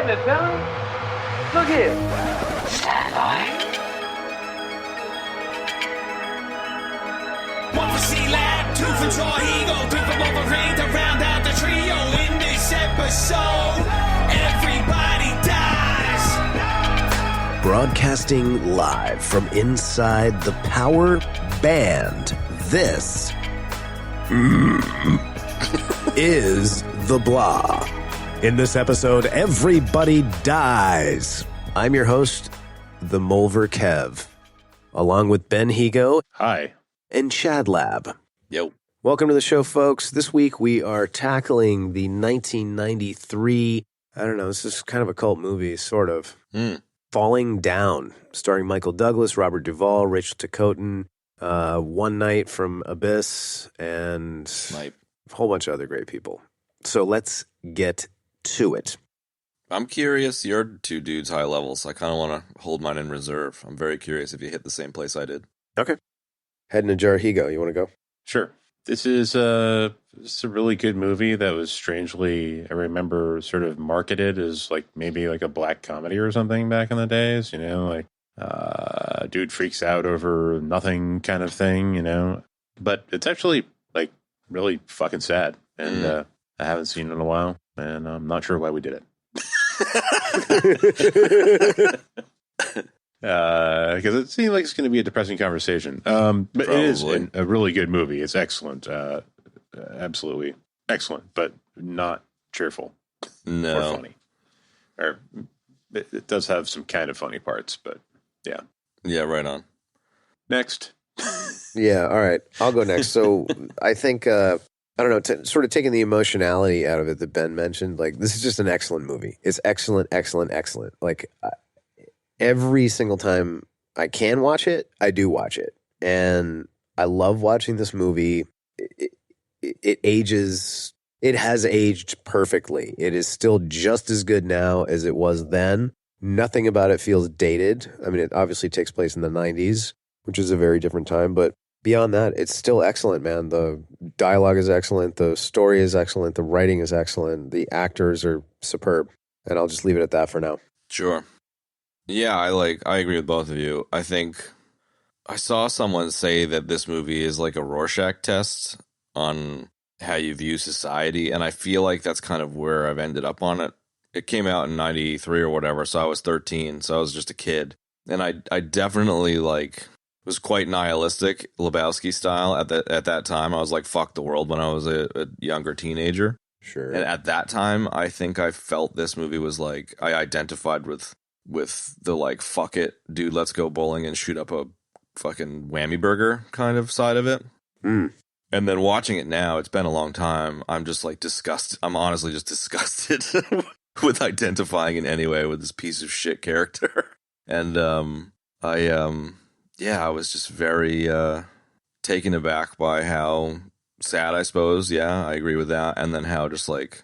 minute, fella. Look here. One for C-Lab, two for Draw Eagle, three for Wolverine to round out the trio. In this episode, everybody dies. Broadcasting live from inside the Power Band, this is The Blah. In this episode, everybody dies. I'm your host, the Mulver Kev, along with Ben Higo. Hi. And Chad Lab. Yo. Welcome to the show, folks. This week we are tackling the 1993, I don't know, this is kind of a cult movie, sort of. Falling Down, starring Michael Douglas, Robert Duvall, Rachel Ticotin, One Night from Abyss, and a whole bunch of other great people. So let's get to it. I'm curious, your two dudes high levels. I kind of want to hold mine in reserve. I'm very curious if you hit the same place I did. Okay. Head in a jar, Higo. You want to go? Sure. This is a really good movie that was strangely, I remember, sort of marketed as like maybe like a black comedy or something back in the days, you know, like dude freaks out over nothing kind of thing, you know. But it's actually like really fucking sad, and I haven't seen it in a while, and I'm not sure why we did it. Because it seemed like it's going to be a depressing conversation. But Probably. It is a really good movie. It's excellent. Absolutely excellent, but not cheerful. No. Or funny. Or it does have some kind of funny parts, but yeah. Yeah, right on. Next. Yeah, all right. I'll go next. So I think, I don't know, sort of taking the emotionality out of it that Ben mentioned, like, this is just an excellent movie. It's excellent, excellent, excellent. Like, every single time I can watch it, I do watch it. And I love watching this movie. It ages, it has aged perfectly. It is still just as good now as it was then. Nothing about it feels dated. I mean, it obviously takes place in the 90s, which is a very different time. But beyond that, it's still excellent, man. The dialogue is excellent. The story is excellent. The writing is excellent. The actors are superb. And I'll just leave it at that for now. Sure. Yeah, I agree with both of you. I think I saw someone say that this movie is like a Rorschach test on how you view society, and I feel like that's kind of where I've ended up on it. It came out in 93 or whatever, so I was 13, so I was just a kid. And I definitely was quite nihilistic, Lebowski style at that time. I was like, fuck the world when I was a younger teenager. Sure. And at that time, I think I felt this movie was like, I identified with the like, fuck it, dude, let's go bowling and shoot up a fucking whammy burger kind of side of it. And then watching it now, it's been a long time, I'm just like disgusted. I'm honestly just disgusted with identifying in any way with this piece of shit character. And I was just very taken aback by how sad, I suppose. Yeah, I agree with that. And then how just like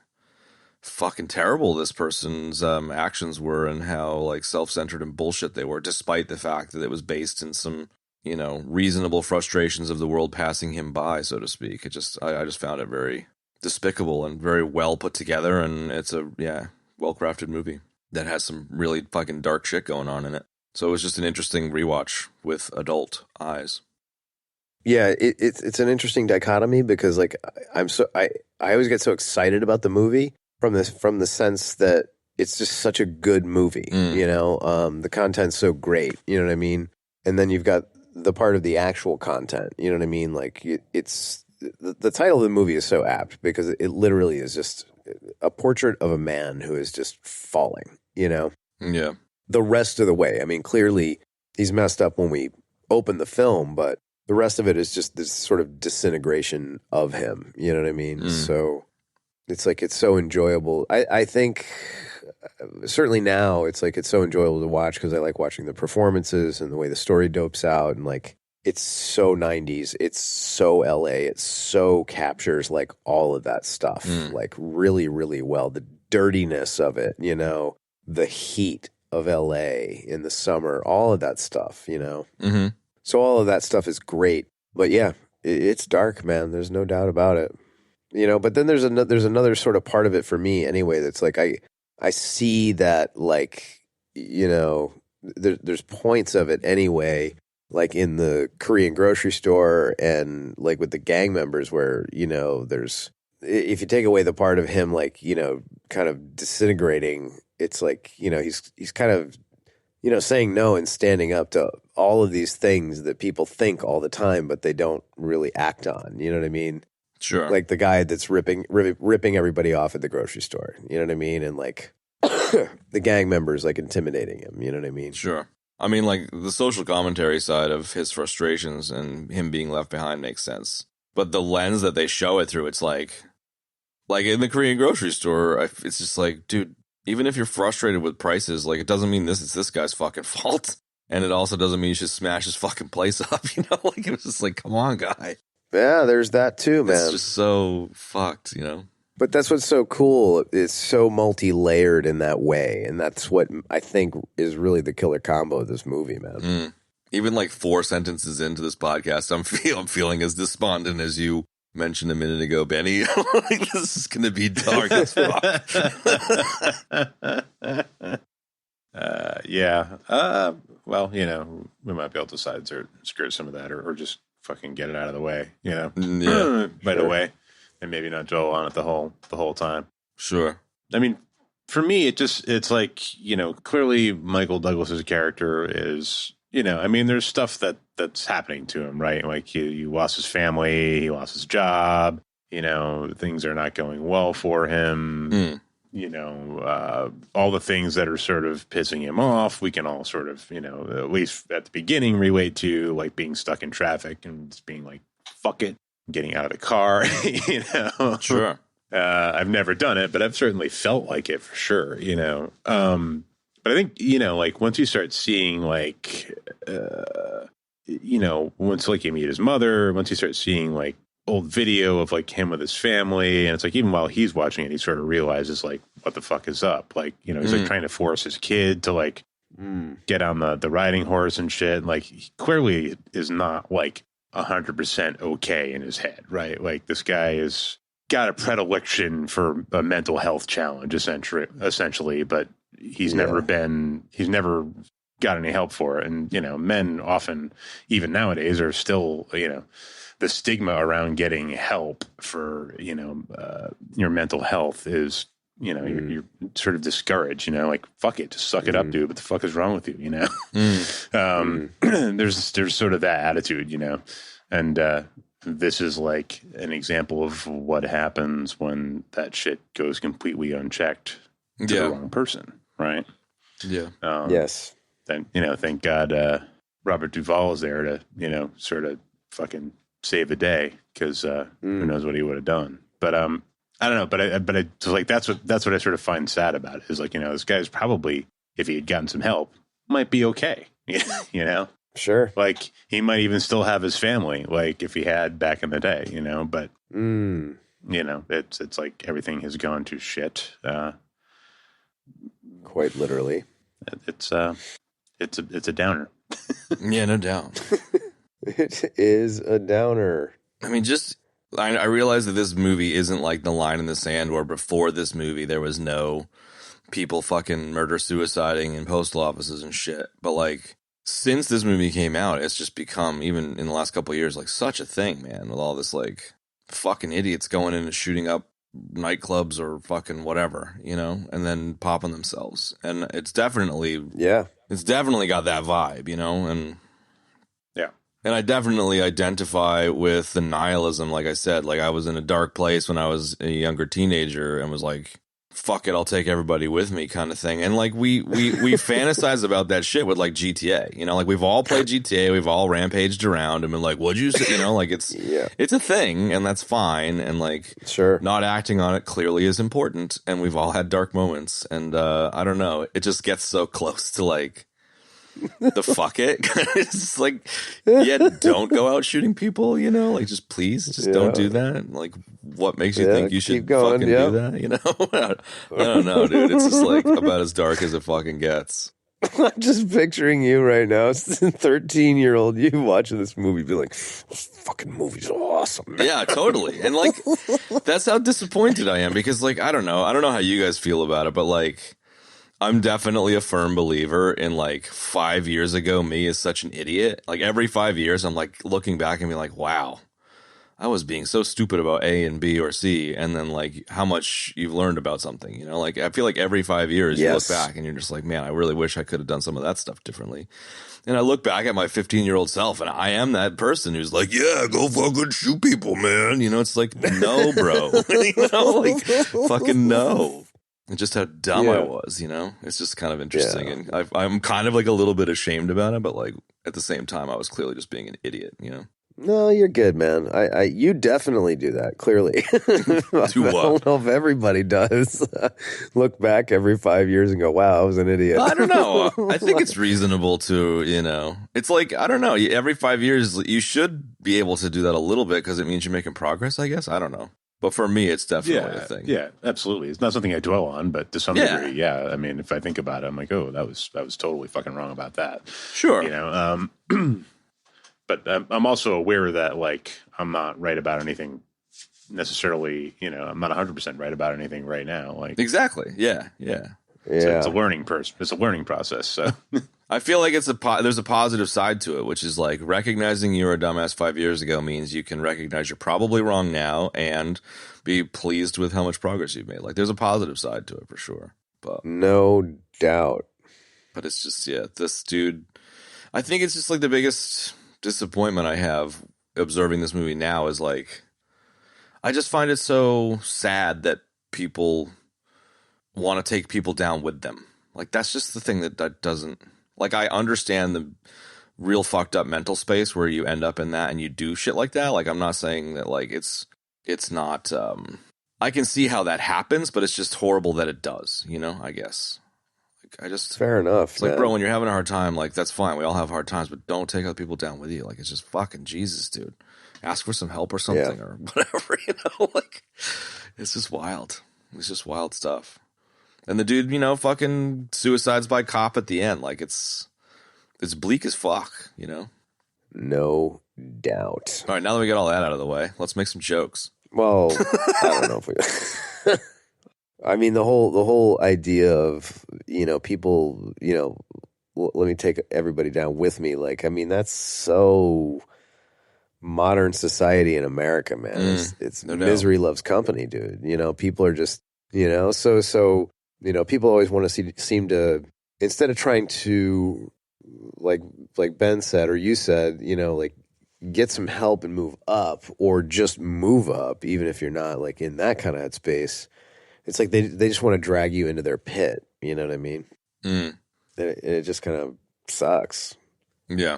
fucking terrible this person's actions were, and how like self-centered and bullshit they were, despite the fact that it was based in some, you know, reasonable frustrations of the world passing him by, so to speak. I just found it very despicable and very well put together, and it's a well-crafted movie that has some really fucking dark shit going on in it. So it was just an interesting rewatch with adult eyes. Yeah, it's an interesting dichotomy, because like I always get so excited about the movie from the sense that it's just such a good movie, you know. The content's so great, you know what I mean? And then you've got the part of the actual content, you know what I mean? Like, it's the title of the movie is so apt, because it literally is just a portrait of a man who is just falling, you know? Yeah. The rest of the way, I mean, clearly he's messed up when we open the film, but the rest of it is just this sort of disintegration of him, you know what I mean? So it's like, it's so enjoyable. I think certainly now it's like, it's so enjoyable to watch, because I like watching the performances and the way the story dopes out, and like, it's so 90s, it's so LA, it so captures like all of that stuff, like really, really well. The dirtiness of it, you know, the heat of LA in the summer, all of that stuff, you know. So all of that stuff is great. But yeah, it's dark, man. There's no doubt about it. You know, but then there's another sort of part of it for me anyway that's like, I see that, like, you know, there's points of it anyway, like in the Korean grocery store and like with the gang members where, you know, there's, if you take away the part of him, like, you know, kind of disintegrating, it's like, you know, he's kind of, you know, saying no and standing up to all of these things that people think all the time, but they don't really act on. You know what I mean? Sure. Like the guy that's ripping everybody off at the grocery store. You know what I mean? And like the gang members like intimidating him. You know what I mean? Sure. I mean, like the social commentary side of his frustrations and him being left behind makes sense. But the lens that they show it through, it's like in the Korean grocery store, it's just like, dude, even if you're frustrated with prices, like, it doesn't mean it's this guy's fucking fault. And it also doesn't mean you should smash his fucking place up, you know? Like, it was just like, come on, guy. Yeah, there's that too, man. It's just so fucked, you know? But that's what's so cool. It's so multi-layered in that way. And that's what I think is really the killer combo of this movie, man. Even like 4 sentences into this podcast, I'm feeling as despondent as you mentioned a minute ago, Benny. Like, this is going to be dark as fuck. Yeah. Well, you know, we might be able to skirt some of that or just fucking get it out of the way, you know? Yeah. Right away. And maybe not dwell on it the whole time. Sure. I mean, for me, it's like, you know, clearly Michael Douglas's character is, you know, I mean, there's stuff that's happening to him, right? Like he lost his family, he lost his job, you know, things are not going well for him. You know, all the things that are sort of pissing him off, we can all sort of, you know, at least at the beginning relate to, like being stuck in traffic and just being like, fuck it, getting out of the car, you know? Sure. I've never done it, but I've certainly felt like it for sure, you know? But I think, you know, like once you start seeing like, you know, once like you meet his mother, once you start seeing like old video of like him with his family, and it's like even while he's watching it, he sort of realizes like what the fuck is up. Like, you know, he's like trying to force his kid to like get on the riding horse and shit. And, like he clearly is not like 100% okay in his head, right? Like this guy is got a predilection for a mental health challenge essentially, but he's never got any help for it. And, you know, men often, even nowadays, are still, you know, the stigma around getting help for, you know, your mental health is, you know, you're sort of discouraged, you know, like, fuck it, just suck it up, dude. What the fuck is wrong with you, you know? There's sort of that attitude, you know, and this is like an example of what happens when that shit goes completely unchecked to the wrong person, right? Yeah. Yes. Then, you know, thank God Robert Duvall is there to, you know, sort of fucking save the day, because who knows what he would have done. But I don't know, but I just like that's what I sort of find sad about it, is like, you know, this guy's probably, if he had gotten some help, might be okay. You know? Sure. Like he might even still have his family, like if he had back in the day, you know, but you know, it's like everything has gone to shit. Quite literally. It's a downer. Yeah, no doubt. It is a downer. I mean, I realize that this movie isn't like The Line in the Sand, where before this movie there was no people fucking murder-suiciding in postal offices and shit. But like, since this movie came out, it's just become, even in the last couple of years, like such a thing, man, with all this like fucking idiots going in and shooting up nightclubs or fucking whatever, you know, and then popping themselves. And it's definitely got that vibe, you know, and and I definitely identify with the nihilism. Like I said, like I was in a dark place when I was a younger teenager and was like, fuck it, I'll take everybody with me kind of thing. And like we fantasize about that shit with like GTA, you know, like we've all played GTA, we've all rampaged around and been like, what'd you say? You know, like it's a thing, and that's fine. And like, sure, not acting on it clearly is important. And we've all had dark moments. And I don't know, it just gets so close to like, the fuck it. It's like, don't go out shooting people, you know, like just don't do that. Like, what makes you think you should fucking do that, you know? I don't know, dude. It's just like about as dark as it fucking gets. I'm just picturing you right now, 13-year-old you watching this movie, be like, "This fucking movie's awesome." Man. Yeah, totally. And like, that's how disappointed I am because like, I don't know how you guys feel about it, but like, I'm definitely a firm believer in like 5 years ago, me is such an idiot. Like every 5 years, I'm like looking back and being like, wow, I was being so stupid about A and B or C. And then like how much you've learned about something, you know, like I feel like every 5 years you look back and you're just like, man, I really wish I could have done some of that stuff differently. And I look back at my 15-year-old self and I am that person who's like, yeah, go fucking shoot people, man. You know, it's like, no, bro, you know, like fucking no. And just how dumb I was, you know? It's just kind of interesting. And I'm kind of like a little bit ashamed about it, but like at the same time, I was clearly just being an idiot, you know? No, you're good, man. You definitely do that, clearly. Do what? I don't know if everybody does. Look back every 5 years and go, wow, I was an idiot. I don't know. I think it's reasonable to, you know, it's like, I don't know. Every 5 years, you should be able to do that a little bit because it means you're making progress, I guess. I don't know. But for me, it's definitely a thing. Yeah, absolutely. It's not something I dwell on, but to some degree, yeah. I mean, if I think about it, I'm like, oh, that was totally fucking wrong about that. Sure. You know, but I'm also aware that, like, I'm not right about anything necessarily, you know, I'm not 100% right about anything right now. Like, exactly. Yeah. So it's a learning it's a learning process. So I feel like there's a positive side to it, which is like recognizing you were a dumbass 5 years ago means you can recognize you're probably wrong now and be pleased with how much progress you've made. Like there's a positive side to it for sure. But no doubt. But it's just, this dude, I think it's just like the biggest disappointment I have observing this movie now is like, I just find it so sad that people want to take people down with them. Like that's just the thing that doesn't, like I understand the real fucked up mental space where you end up in that and you do shit like that. Like I'm not saying that like it's not, I can see how that happens, but it's just horrible that it does, you know, I guess. Fair enough. It's like, bro, when you're having a hard time, like that's fine. We all have hard times, but don't take other people down with you. Like it's just fucking Jesus, dude. Ask for some help or something or whatever, you know, like it's just wild. It's just wild stuff. And the dude, you know, fucking suicides by cop at the end. Like it's bleak as fuck, you know? No doubt. All right, now that we got all that out of the way, let's make some jokes. Well, I don't know if we I mean, the whole idea of, you know, people, you know, let me take everybody down with me. Like, I mean, that's so modern society in America, man. It's no misery loves company, dude. You know, people are just, you know, so, you know, people always want to seem to, instead of trying to, like Ben said, or you said, you know, like get some help and move up or just move up, even if you're not like in that kind of headspace. It's like they just want to drag you into their pit. You know what I mean? It just kind of sucks. Yeah.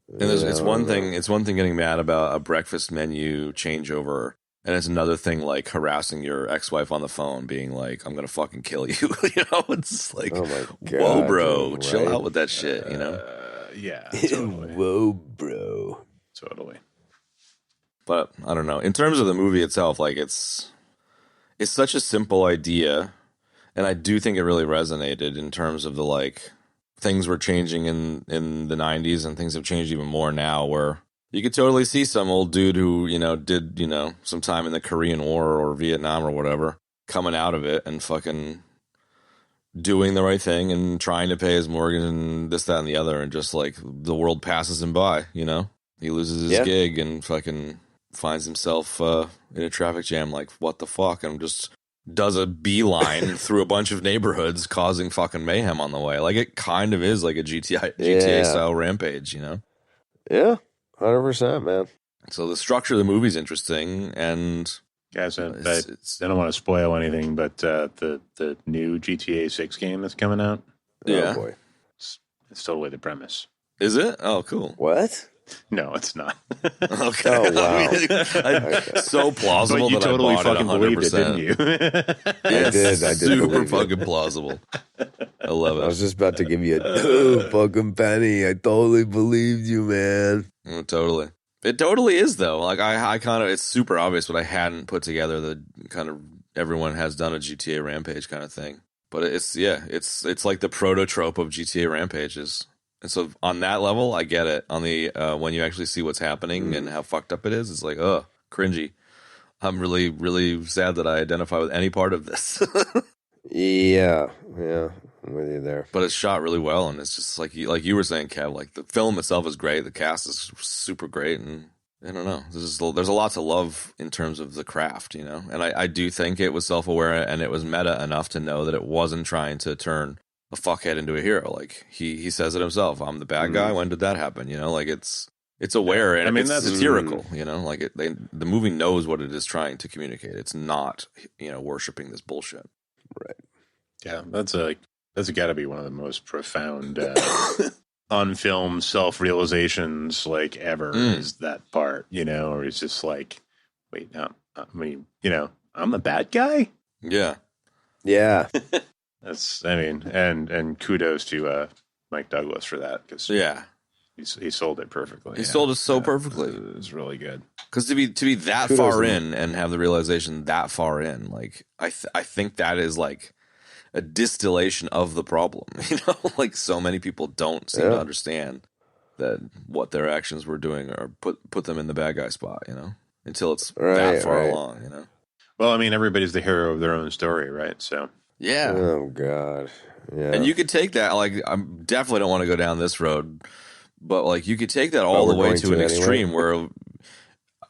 And it's one thing getting mad about a breakfast menu changeover, and it's another thing like harassing your ex-wife on the phone, being like, "I'm gonna fucking kill you." You know, it's like, oh my God, whoa, bro, dude, chill right? out with that shit. You know? Yeah, totally. Whoa, bro, totally. But I don't know. In terms of the movie itself, like it's such a simple idea, and I do think it really resonated in terms of the like things were changing in the 90s, and things have changed even more now, where you could totally see some old dude who, you know, did, you know, some time in the Korean War or Vietnam or whatever, coming out of it and fucking doing the right thing and trying to pay his mortgage and this, that, and the other, and just like the world passes him by, you know? He loses his gig and fucking finds himself in a traffic jam, like, what the fuck? And just does a beeline through a bunch of neighborhoods, causing fucking mayhem on the way. Like, it kind of is like a GTA style rampage, you know? Yeah, 100%, man. So the structure of the movie is interesting, and guys, I don't want to spoil anything, but the new GTA 6 game that's coming out, Oh boy, it's totally the premise. Is it? Oh, cool. What? No, it's not. Okay. Oh wow. Okay. So plausible but you that totally I bought fucking it 100%. believed it, didn't you? I did Super believe fucking plausible. I love it. I was just about to give you a fucking penny. I totally believed you, man. Totally. It totally is, though. Like, I kind of, it's super obvious, but I hadn't put together the kind of everyone has done a GTA Rampage kind of thing. But it's like the prototype of GTA rampages. And so on that level, I get it. On the when you actually see what's happening and how fucked up it is, it's like, ugh, cringy. I'm really, really sad that I identify with any part of this. Yeah, I'm with you there. But it's shot really well, and it's just like you were saying, Kev. Like the film itself is great, the cast is super great, and I don't know. There's a lot to love in terms of the craft, you know. And I do think it was self-aware and it was meta enough to know that it wasn't trying to turn a fuckhead into a hero. Like he says it himself. I'm the bad guy. When did that happen? You know, like it's aware and it's satirical. You know, like the movie knows what it is trying to communicate. It's not, you know, worshiping this bullshit. Right. Yeah, that's got to be one of the most profound on film self-realizations like ever is that part, you know, or it's just like, wait, no, I mean, you know, I'm the bad guy. Yeah. That's, I mean, and kudos to Mike Douglas for that, because he sold it perfectly. He sold it so perfectly. It was really good. Because to be that kudos far in and have the realization that far in, like I think that is like a distillation of the problem. You know, like so many people don't seem to understand that what their actions were doing or put them in the bad guy spot. You know, until it's that far along. You know. Well, I mean, everybody's the hero of their own story, right? So. Yeah. Oh God. Yeah. And you could take that. Like, I definitely don't want to go down this road, but like you could take that all the way to an extreme where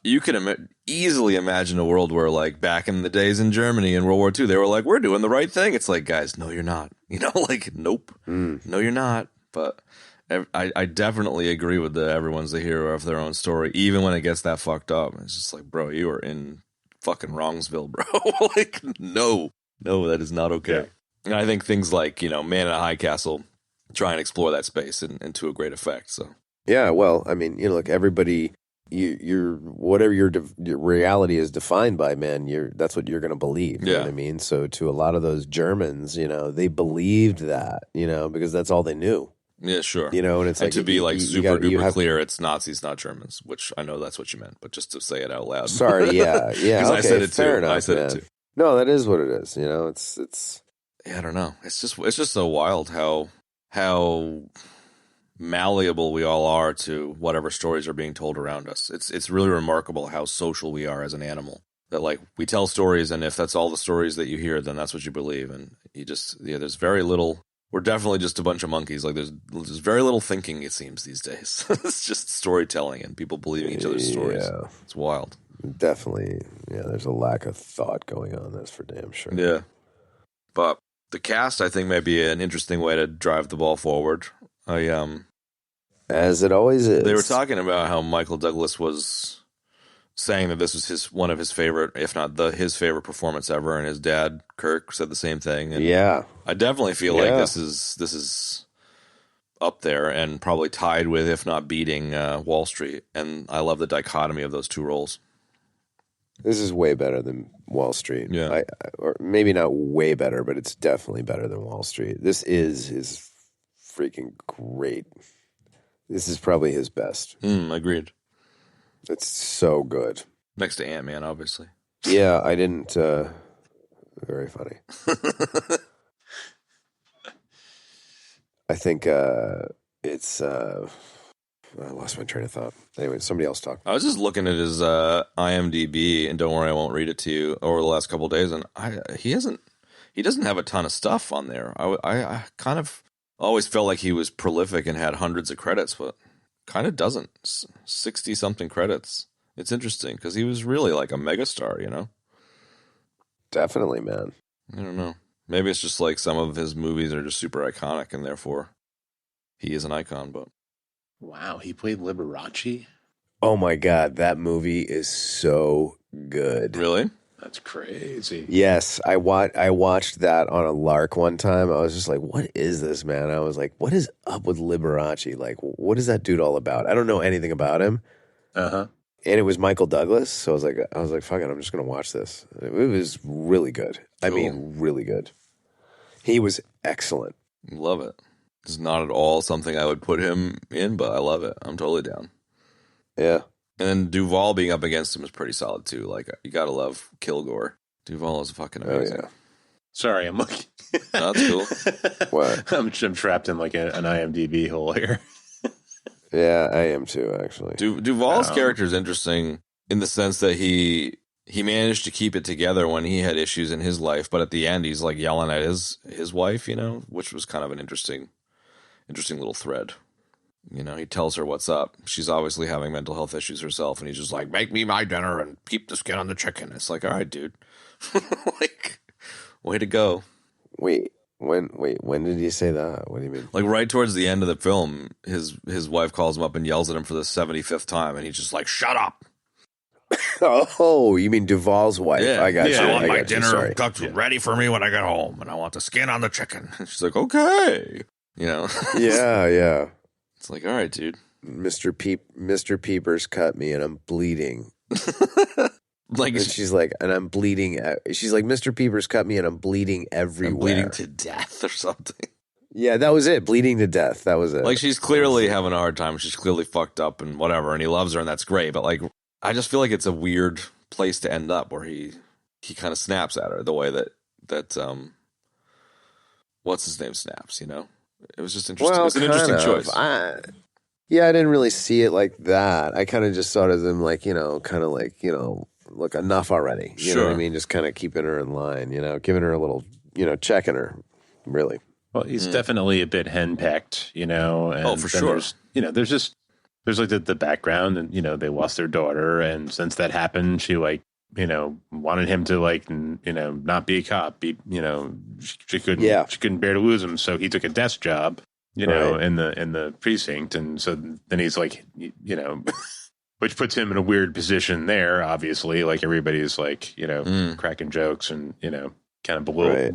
you can easily imagine a world where, like, back in the days in Germany in World War II, they were like, "We're doing the right thing." It's like, guys, no, you're not. You know, like, nope, no, you're not. But I definitely agree with everyone's the hero of their own story, even when it gets that fucked up. It's just like, bro, you are in fucking Wrongsville, bro. Like, no, that is not okay. Yeah. And I think things like, you know, Man in a High Castle try and explore that space and to a great effect. So yeah, well, I mean, you know, look, everybody, you're whatever your reality is defined by, man, that's what you're going to believe. You know what I mean? So to a lot of those Germans, you know, they believed that, you know, because that's all they knew. Yeah, sure. You know, and it's and like to be like super duper clear, it's Nazis, not Germans, which I know that's what you meant, but just to say it out loud. Sorry, yeah, because I said it too. Enough, I said it too. No, that is what it is. You know, it's. Yeah, I don't know. It's just so wild how malleable we all are to whatever stories are being told around us. It's really remarkable how social we are as an animal. That, like, we tell stories, and if that's all the stories that you hear, then that's what you believe. And there's very little. We're definitely just a bunch of monkeys. Like, there's very little thinking, it seems, these days. It's just storytelling and people believing each other's stories. Yeah. It's wild. Definitely, yeah, there's a lack of thought going on, that's for damn sure. Yeah. But the cast, I think, may be an interesting way to drive the ball forward. As it always is. They were talking about how Michael Douglas was saying that this was one of his favorite, if not his favorite performance ever, and his dad Kirk said the same thing. And yeah, I definitely feel like this is up there and probably tied with, if not beating, Wall Street. And I love the dichotomy of those two roles. This is way better than Wall Street. Yeah, or maybe not way better, but it's definitely better than Wall Street. This is freaking great. This is probably his best. Agreed. It's so good. Next to Ant-Man, obviously. Yeah, I didn't. Very funny. I think it's. I lost my train of thought. Anyway, somebody else talk. I was just looking at his IMDb, and don't worry, I won't read it to you, over the last couple of days, and he doesn't have a ton of stuff on there. I kind of always felt like he was prolific and had hundreds of credits, but kind of doesn't. 60-something credits. It's interesting, because he was really like a megastar, you know? Definitely, man. I don't know. Maybe it's just like some of his movies are just super iconic, and therefore he is an icon, but... Wow, he played Liberace? Oh my God, that movie is so good. Really? That's crazy. Yes, I watched that on a lark one time. I was just like, what is this, man? I was like, what is up with Liberace? Like, what is that dude all about? I don't know anything about him. Uh-huh. And it was Michael Douglas, so I was like, fuck it, I'm just going to watch this. It was really good. Cool. I mean, really good. He was excellent. Love it. It's not at all something I would put him in, but I love it. I'm totally down. Yeah. And then Duvall being up against him is pretty solid, too. Like, you gotta love Kilgore. Duvall is fucking amazing. Oh, yeah. Sorry, I'm looking. That's cool. What? I'm trapped in like an IMDb hole here. Yeah, I am too, actually. Duvall's character is interesting in the sense that he managed to keep it together when he had issues in his life, but at the end he's like yelling at his wife, you know, which was kind of an interesting little thread. You know, he tells her what's up. She's obviously having mental health issues herself, and he's just like, make me my dinner and keep the skin on the chicken. It's like, all right, dude. Like, way to go. Wait, when did he say that? What do you mean? Like right towards the end of the film, his wife calls him up and yells at him for the 75th time, and he's just like, shut up. Oh, you mean Duvall's wife? Yeah. I got you. I want I my got you, dinner sorry. cooked ready for me when I get home, and I want the skin on the chicken. She's like, okay. You know? Yeah. It's like, all right, dude. Mr. Peepers cut me and I'm bleeding. Like, And she's like, and I'm bleeding. She's like, Mr. Peepers cut me and I'm bleeding everywhere. I'm bleeding to death or something. Yeah, that was it. Bleeding to death. That was it. Like, she's clearly having a hard time. She's clearly fucked up and whatever, and he loves her, and that's great. But, like, I just feel like it's a weird place to end up where he kind of snaps at her the way that what's his name snaps, you know? It was just interesting. It was an interesting choice. I didn't really see it like that. I kind of just saw it as him, like, you know, kind of like, you know, look, enough already. You know what I mean? Just kind of keeping her in line, you know, giving her a little, you know, checking her, really. Well, he's definitely a bit henpecked, you know. And for sure. There's like the background, and, you know, they lost their daughter, and since that happened, she, like, you know, wanted him to, like, you know, not be a cop. Be, you know, she couldn't bear to lose him, so he took a desk job, you know, in the precinct, and so then he's like, you know, which puts him in a weird position there. Obviously, like, everybody's like, you know, cracking jokes and, you know, kind of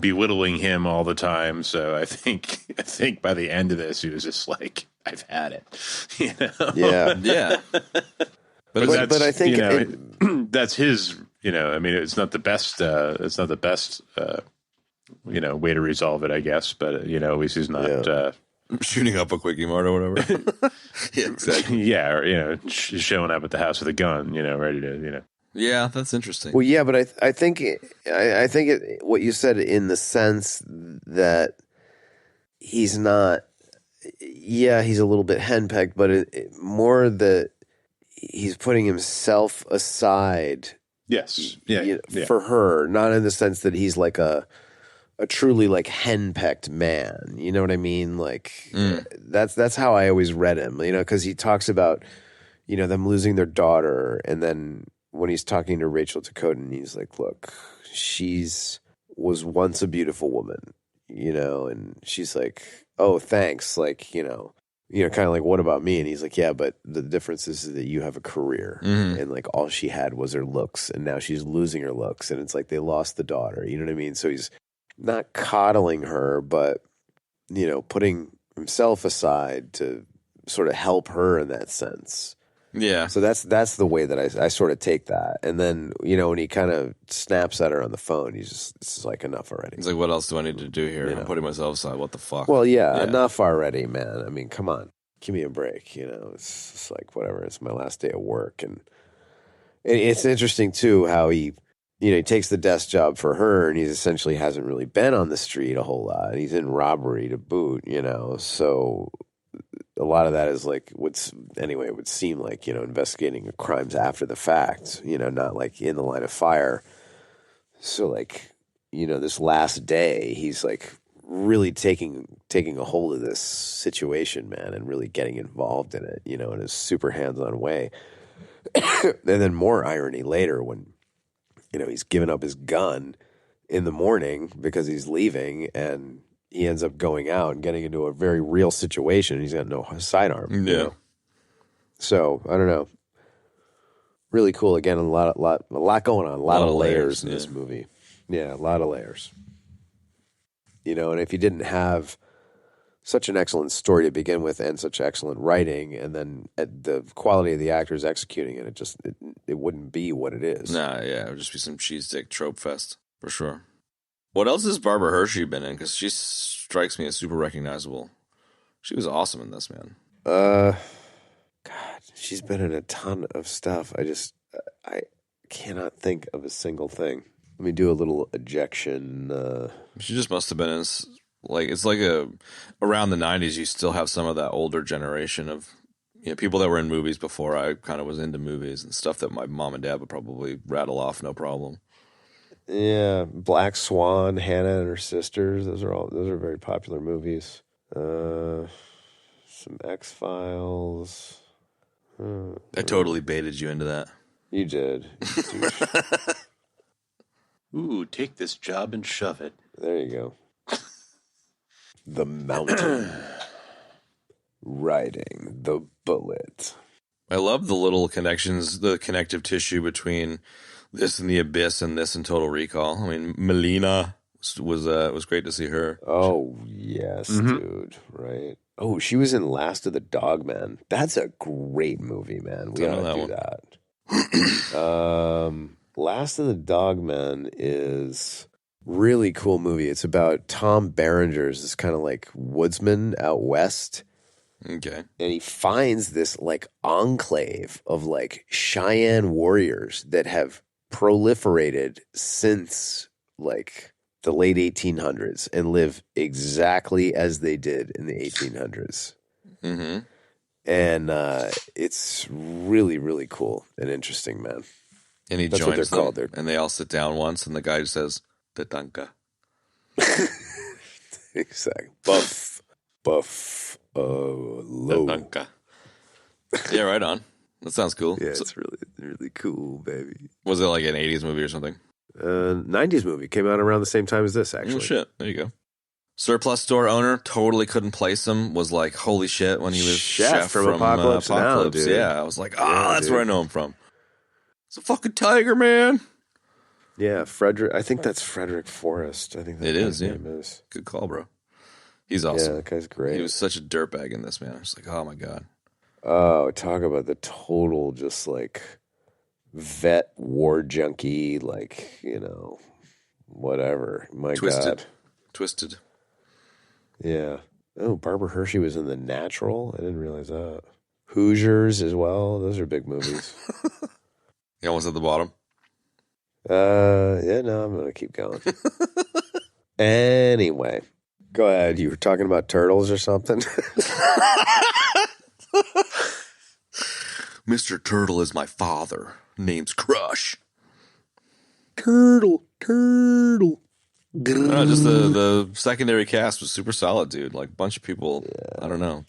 belittling him all the time. So I think by the end of this, he was just like, I've had it, you know. Yeah. But I think, you know, that's his, you know, I mean, it's not the best, you know, way to resolve it, I guess. But, you know, at least he's not shooting up a Quickie Mart or whatever. Yeah, exactly. Yeah, or, you know, showing up at the house with a gun, you know, ready to, you know. Yeah, that's interesting. Well, yeah, but I think what you said, in the sense that he's not, yeah, he's a little bit henpecked, but more that he's putting himself aside. Yes. For her, not in the sense that he's like a truly like henpecked man. You know what I mean? Like that's how I always read him. You know, because he talks about, you know, them losing their daughter, and then when he's talking to Rachel Tatonka, he's like, "Look, was once a beautiful woman, you know," and she's like, "Oh, thanks," like, you know, kind of like, "What about me?" And he's like, "Yeah, but the difference is that you have a career, and like all she had was her looks, and now she's losing her looks, and it's like they lost the daughter." You know what I mean? So he's not coddling her, but, you know, putting himself aside to sort of help her in that sense. Yeah. So that's the way that I sort of take that. And then, you know, when he kind of snaps at her on the phone, this is like, enough already. He's like, what else do I need to do here? You know? I'm putting myself aside. What the fuck? Well, yeah, enough already, man. I mean, come on. Give me a break, you know. It's just like, whatever. It's my last day of work. And it's interesting, too, how he takes the desk job for her, and he essentially hasn't really been on the street a whole lot. And he's in robbery to boot, you know. So a lot of that is like, it would seem like, you know, investigating crimes after the fact, you know, not like in the line of fire. So, like, you know, this last day, he's like really taking a hold of this situation, man, and really getting involved in it, you know, in a super hands-on way. And then more irony later when, you know, he's giving up his gun in the morning because he's leaving, and he ends up going out and getting into a very real situation. He's got no sidearm. Yeah. You know? So I don't know. Really cool. Again, a lot going on. A lot of layers in this movie. Yeah, a lot of layers. You know, and if you didn't have such an excellent story to begin with and such excellent writing, and then the quality of the actors executing it, it wouldn't be what it is. Nah, yeah, it would just be some cheese dick trope fest for sure. What else has Barbara Hershey been in? Because she strikes me as super recognizable. She was awesome in this, man. God, she's been in a ton of stuff. I cannot think of a single thing. Let me do a little ejection. She just must have been in, it's like around the 90s, you still have some of that older generation of people that were in movies before I kind of was into movies and stuff that my mom and dad would probably rattle off no problem. Yeah, Black Swan, Hannah and her sisters. Those are very popular movies. Some X-Files. I totally baited you into that. You did. Ooh, take this job and shove it. There you go. The Mountain. Riding the Bullet. I love the little connections, the connective tissue between this and The Abyss and this and Total Recall. I mean, Melina was great to see her. Oh, yes, dude. Right. Oh, she was in Last of the Dogmen. That's a great movie, man. We gotta do that. Last of the Dogmen is really cool movie. It's about Tom Berenger's this kind of like woodsman out west. Okay. And he finds this like enclave of like Cheyenne warriors that have proliferated since like the late 1800s and live exactly as they did in the 1800s. Mm-hmm. And it's really, really cool and interesting, man. And he That's what joins they're them, called. and they all sit down once, and the guy just says, Tatonka. Exactly. Buff, low. Tatonka. Yeah, right on. That sounds cool. Yeah, it's really, really cool, baby. Was it like an 80s movie or something? 90s movie. Came out around the same time as this, actually. Oh, shit. There you go. Surplus store owner, totally couldn't place him, was like, holy shit, when he was Chef from Apocalypse Now, dude. Yeah, I was like, that's where I know him from. It's a fucking tiger, man. Yeah, Frederick. I think that's Frederick Forrest. I think that's it is, name is. Good call, bro. He's awesome. Yeah, that guy's great. He was such a dirtbag in this, man. I was like, oh my God. Oh, talk about the total just like vet war junkie, like, whatever. My God. Twisted. Yeah. Oh, Barbara Hershey was in The Natural. I didn't realize that. Hoosiers as well. Those are big movies. You almost at the bottom? Yeah, no, I'm going to keep going. Anyway, go ahead. You were talking about turtles or something? Mr. Turtle is my father. Name's Crush. Turtle. No, just the secondary cast was super solid, dude. Like, a bunch of people, I don't know,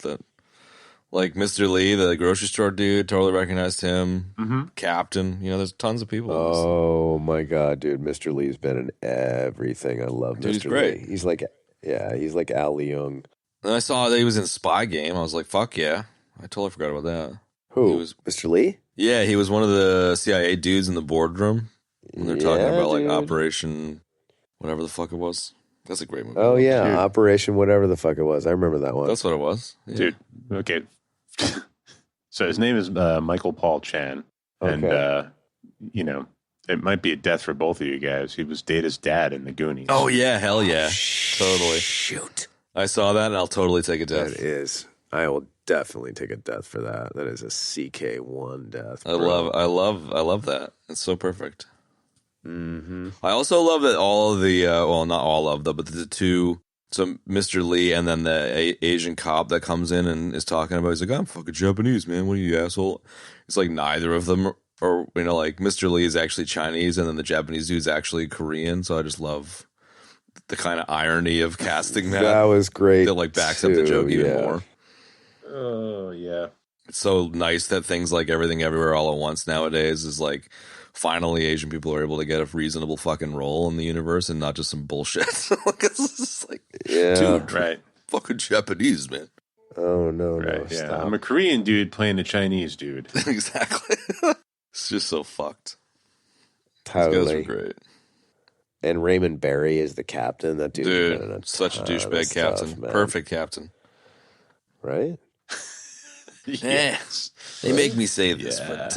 like Mr. Lee, the grocery store dude, totally recognized him. Mm-hmm. Captain, there's tons of people. Oh my God, dude. Mr. Lee's been in everything. I love dude, Mr. He's great. Lee. He's like Al Leong. And I saw that he was in Spy Game. I was like, fuck yeah. I totally forgot about that. Who? Mr. Lee? Yeah, he was one of the CIA dudes in the boardroom when they're talking about like Operation whatever the fuck it was. That's a great movie. Oh yeah, dude. Operation whatever the fuck it was. I remember that one. That's what it was. Yeah. Dude, okay. So his name is Michael Paul Chan. And, it might be a death for both of you guys. He was Data's dad in The Goonies. Oh, yeah. Hell yeah. Totally. Shoot. I saw that and I'll totally take a death. That is. I will definitely take a death for that. That is a CK1 death. I love that. It's so perfect. Mm-hmm. I also love that all of the, not all of them, but the two, so Mr. Lee and then the Asian cop that comes in and is talking about, he's like, I'm fucking Japanese, man. What are you, asshole? It's like neither of them or like Mr. Lee is actually Chinese and then the Japanese dude's actually Korean. So I just love the kind of irony of casting that. That was great. That like backs up the joke even more. Oh, yeah. It's so nice that things like Everything Everywhere All at Once nowadays is like, finally Asian people are able to get a reasonable fucking role in the universe and not just some bullshit. It's just like, dude, right. Fucking Japanese, man. Oh, no, right, no, yeah. stop. I'm a Korean dude playing a Chinese dude. Exactly. It's just so fucked. Totally. These guys are great. And Raymond Barry is the captain. That dude, such a douchebag captain. Perfect captain. Right? Yes. They make me say this, but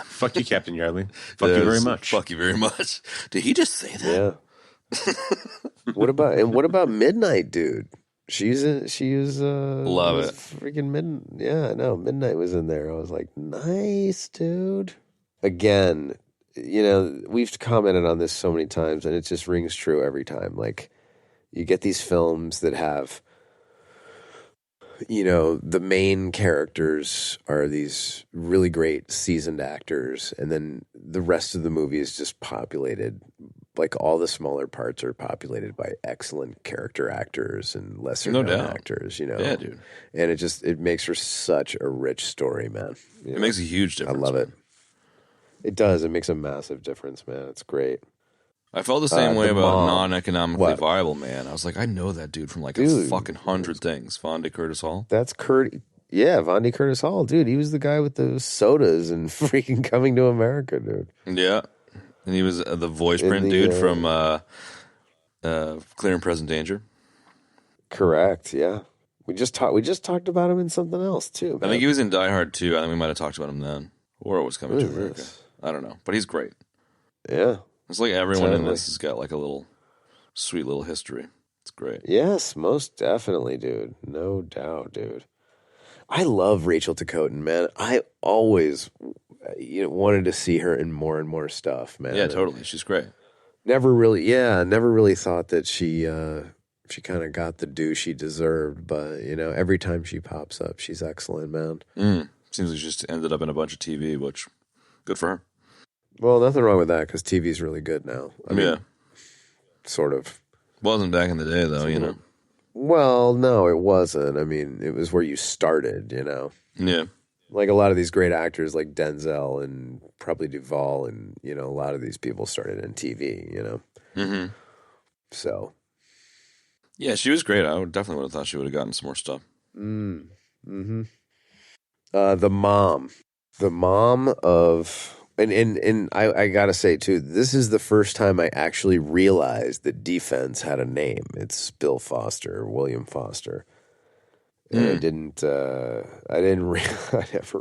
fuck you, Captain Yardley. Fuck you very much. Fuck you very much. Did he just say that? Yeah. What about Midnight, dude? She was love it. Freaking Midnight. Yeah, no, Midnight was in there. I was like, nice, dude. Again, we've commented on this so many times, and it just rings true every time. Like, you get these films that have, the main characters are these really great seasoned actors, and then the rest of the movie is just populated, like all the smaller parts are populated by excellent character actors and lesser known actors, Yeah, dude. And it makes for such a rich story, man. It makes a huge difference. I love it. It does. It makes a massive difference, man. It's great. I felt the same way about non-economically viable, man. I was like, I know that dude from a fucking 100 things. Vonda Curtis Hall. That's Yeah, Vonda Curtis Hall, dude. He was the guy with the sodas and freaking Coming to America, dude. Yeah, and he was the voice print dude from Clear and Present Danger. Correct. Yeah, we just talked about him in something else too. Man. I think he was in Die Hard too. I think we might have talked about him then, or it was Coming to America. I don't know, but he's great. Yeah. It's like everyone in this has got like a little sweet little history. It's great. Yes, most definitely, dude. No doubt, dude. I love Rachel Ticotin, man. I always wanted to see her in more and more stuff, man. Yeah, totally. She's great. Never really thought that she kind of got the due she deserved, but every time she pops up, she's excellent, man. Seems like she just ended up in a bunch of TV, which good for her. Well, nothing wrong with that because TV's really good now. I mean, sort of. Wasn't back in the day, though, Well, no, it wasn't. I mean, it was where you started, Yeah. Like a lot of these great actors like Denzel and probably Duvall and, a lot of these people started in TV, Mm-hmm. So. Yeah, she was great. I definitely would have thought she would have gotten some more stuff. Mm-hmm. The mom of... And I gotta say too, this is the first time I actually realized that Defense had a name. It's Bill Foster, William Foster. And I didn't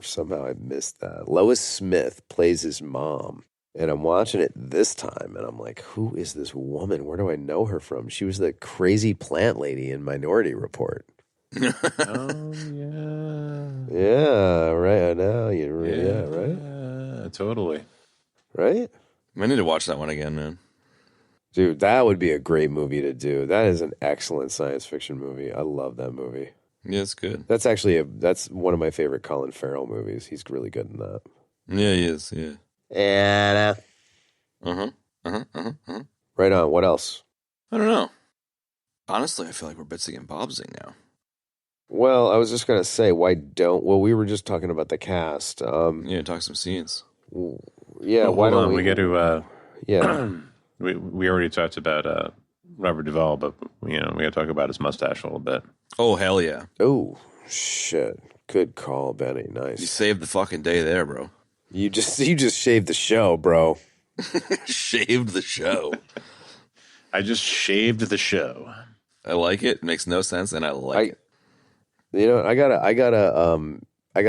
somehow I missed that. Lois Smith plays his mom. And I'm watching it this time and I'm like, who is this woman? Where do I know her from? She was the crazy plant lady in Minority Report. Oh, yeah. Yeah, right. I know. Yeah, right? Totally. Right? I need to watch that one again, man. Dude, that would be a great movie to do. That is an excellent science fiction movie. I love that movie. Yeah, it's good. That's one of my favorite Colin Farrell movies. He's really good in that. Yeah, he is. Yeah. And right on. What else? I don't know. Honestly, I feel like we're bitsing and bobsing now. Well, I was just gonna say, we were just talking about the cast. Talk some scenes. Yeah, why don't we? We got to. Yeah, we already talked about Robert Duvall, but we got to talk about his mustache a little bit. Oh hell yeah! Oh shit! Good call, Benny. Nice. You saved the fucking day there, bro. You just shaved the show, bro. Shaved the show. I just shaved the show. I like it. It makes no sense, and I like it. I got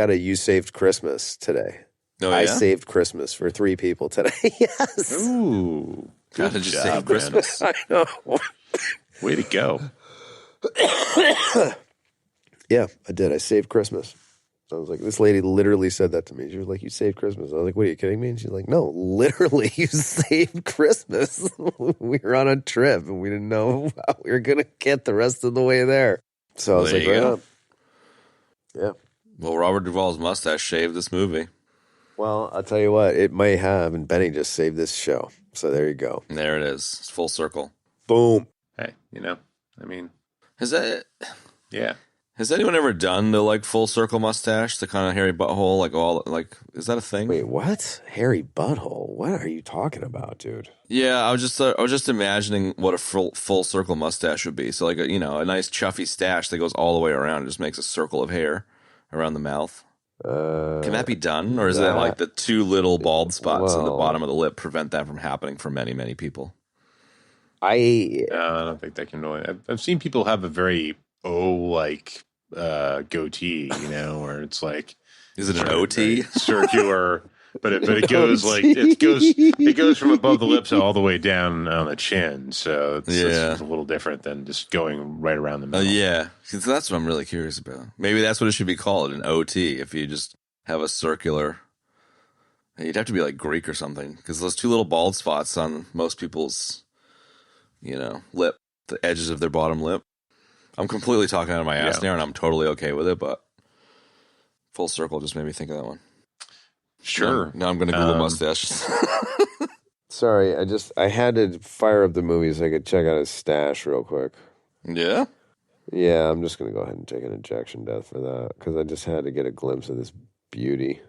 a you saved Christmas today. Oh, yeah? I saved Christmas for 3 people today. Yes. Ooh. How did you save Christmas? I know. Way to go. Yeah, I did. I saved Christmas. I was like, this lady literally said that to me. She was like, you saved Christmas. I was like, what, are you kidding me? And she's like, no, literally, you saved Christmas. We were on a trip and we didn't know how we were going to get the rest of the way there. So I was like, right on. Yeah. Well, Robert Duvall's mustache shaved this movie. Well, I'll tell you what, it may have, and Benny just saved this show. So there you go. There it is. It's full circle. Boom. Hey, I mean. Has that... Yeah. Has anyone ever done the, full circle mustache, the kind of hairy butthole, is that a thing? Wait, what? Hairy butthole? What are you talking about, dude? Yeah, I was just imagining what a full circle mustache would be. So, a nice chuffy stash that goes all the way around and just makes a circle of hair around the mouth. Can that be done? Or is that the 2 little bald spots on the bottom of the lip prevent that from happening for many, many people? I don't think that can really. I've seen people have a very goatee, where it's like. Is it an OT? Circular. But it goes it goes from above the lips all the way down on the chin. So it's a little different than just going right around the middle. Yeah, so that's what I'm really curious about. Maybe that's what it should be called, an OT. If you just have a circular You'd have to be like Greek or something, because those two little bald spots on most people's, lip, the edges of their bottom lip. I'm completely talking out of my ass now, and I'm totally okay with it, but full circle just made me think of that one. Sure. Now I'm going to Google mustaches. Sorry, I had to fire up the movie so I could check out his stash real quick. Yeah? Yeah, I'm just going to go ahead and take an ejection death for that, because I just had to get a glimpse of this beauty.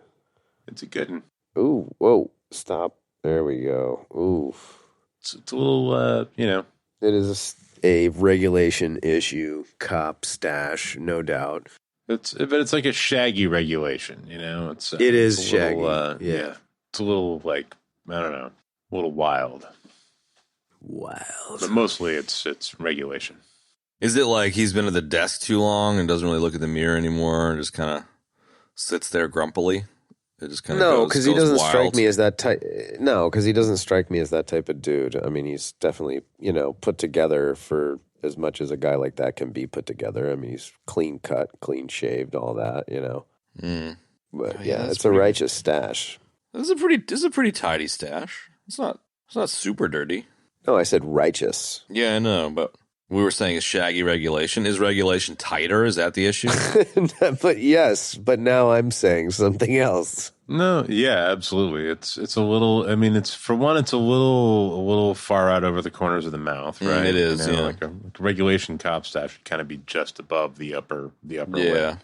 It's a good one. Ooh, whoa, stop. There we go. Ooh. It's a little, It is a regulation issue, cop stash, no doubt. but it's like a shaggy regulation, It's It is it's a shaggy. Little, Yeah. It's a little like, I don't know, a little wild. Wild. But mostly it's regulation. Is it like he's been at the desk too long and doesn't really look at the mirror anymore and just kind of sits there grumpily? It just kind of No, because he doesn't strike wild. me as that type. No, because he doesn't strike me as that type of dude. I mean, he's definitely put together for as much as a guy like that can be put together. I mean, he's clean cut, clean shaved, all that. Mm. But Oh, yeah, that's it's a pretty righteous stash. This is a pretty tidy stash. It's not super dirty. No, I said righteous. Yeah, I know, but we were saying it's shaggy regulation. Is regulation tighter? Is that the issue? But yes, but now I'm saying something else. No, yeah, absolutely. It's a little. I mean, it's a little far out over the corners of the mouth, right? It is, yeah. Like a regulation cop stash should kind of be just above the upper Yeah. lip.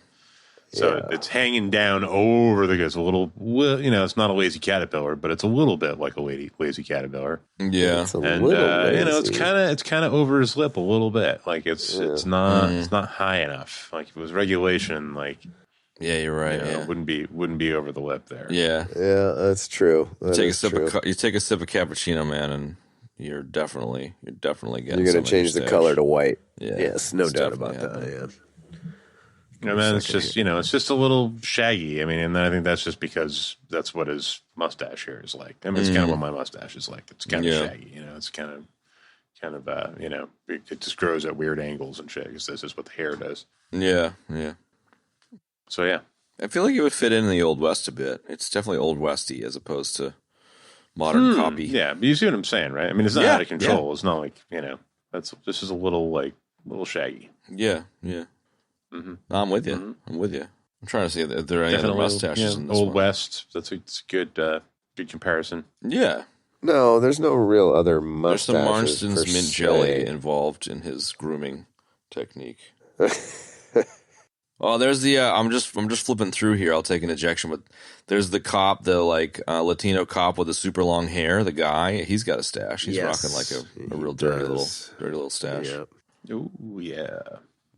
So it's hanging down over it's a little. It's not a lazy caterpillar, but it's a little bit like a lazy caterpillar. Yeah. It's a And little lazy. it's kind of over his lip a little bit. Like it's not high enough. Like if it was regulation, like. Yeah, you're right. It wouldn't be over the lip there. Yeah. Yeah, that's true. You take a sip of cappuccino, man, and you're definitely getting. You're going to change the color to white. Yeah, Yes, no it's doubt about definitely that. Yeah. And then it's just it's just a little shaggy. I mean, and I think that's just because that's what his mustache here is like. I mean, it's kind of what my mustache is like. It's kind of shaggy. It's kind of it just grows at weird angles and shit. Because this is what the hair does. Yeah, yeah. So yeah, I feel like it would fit in the Old West a bit. It's definitely Old Westy as opposed to modern copy. yeah. But you see what I'm saying, right? I mean, it's not out of control. It's not like this is a little shaggy. Yeah, yeah. Mm-hmm. No, I'm with you. Mm-hmm. I'm with you. I'm trying to see if there are any other mustaches in this Old one. West. It's a good comparison. Yeah. No, there's no real other There's mustaches. some Marston's per mint se. jelly involved in his grooming technique. Oh, there's the I'm just flipping through here. I'll take an ejection, but there's the cop, the Latino cop with the super long hair. The guy, he's got a stash. He's rocking like a real dirty little stash. Yep. Oh yeah.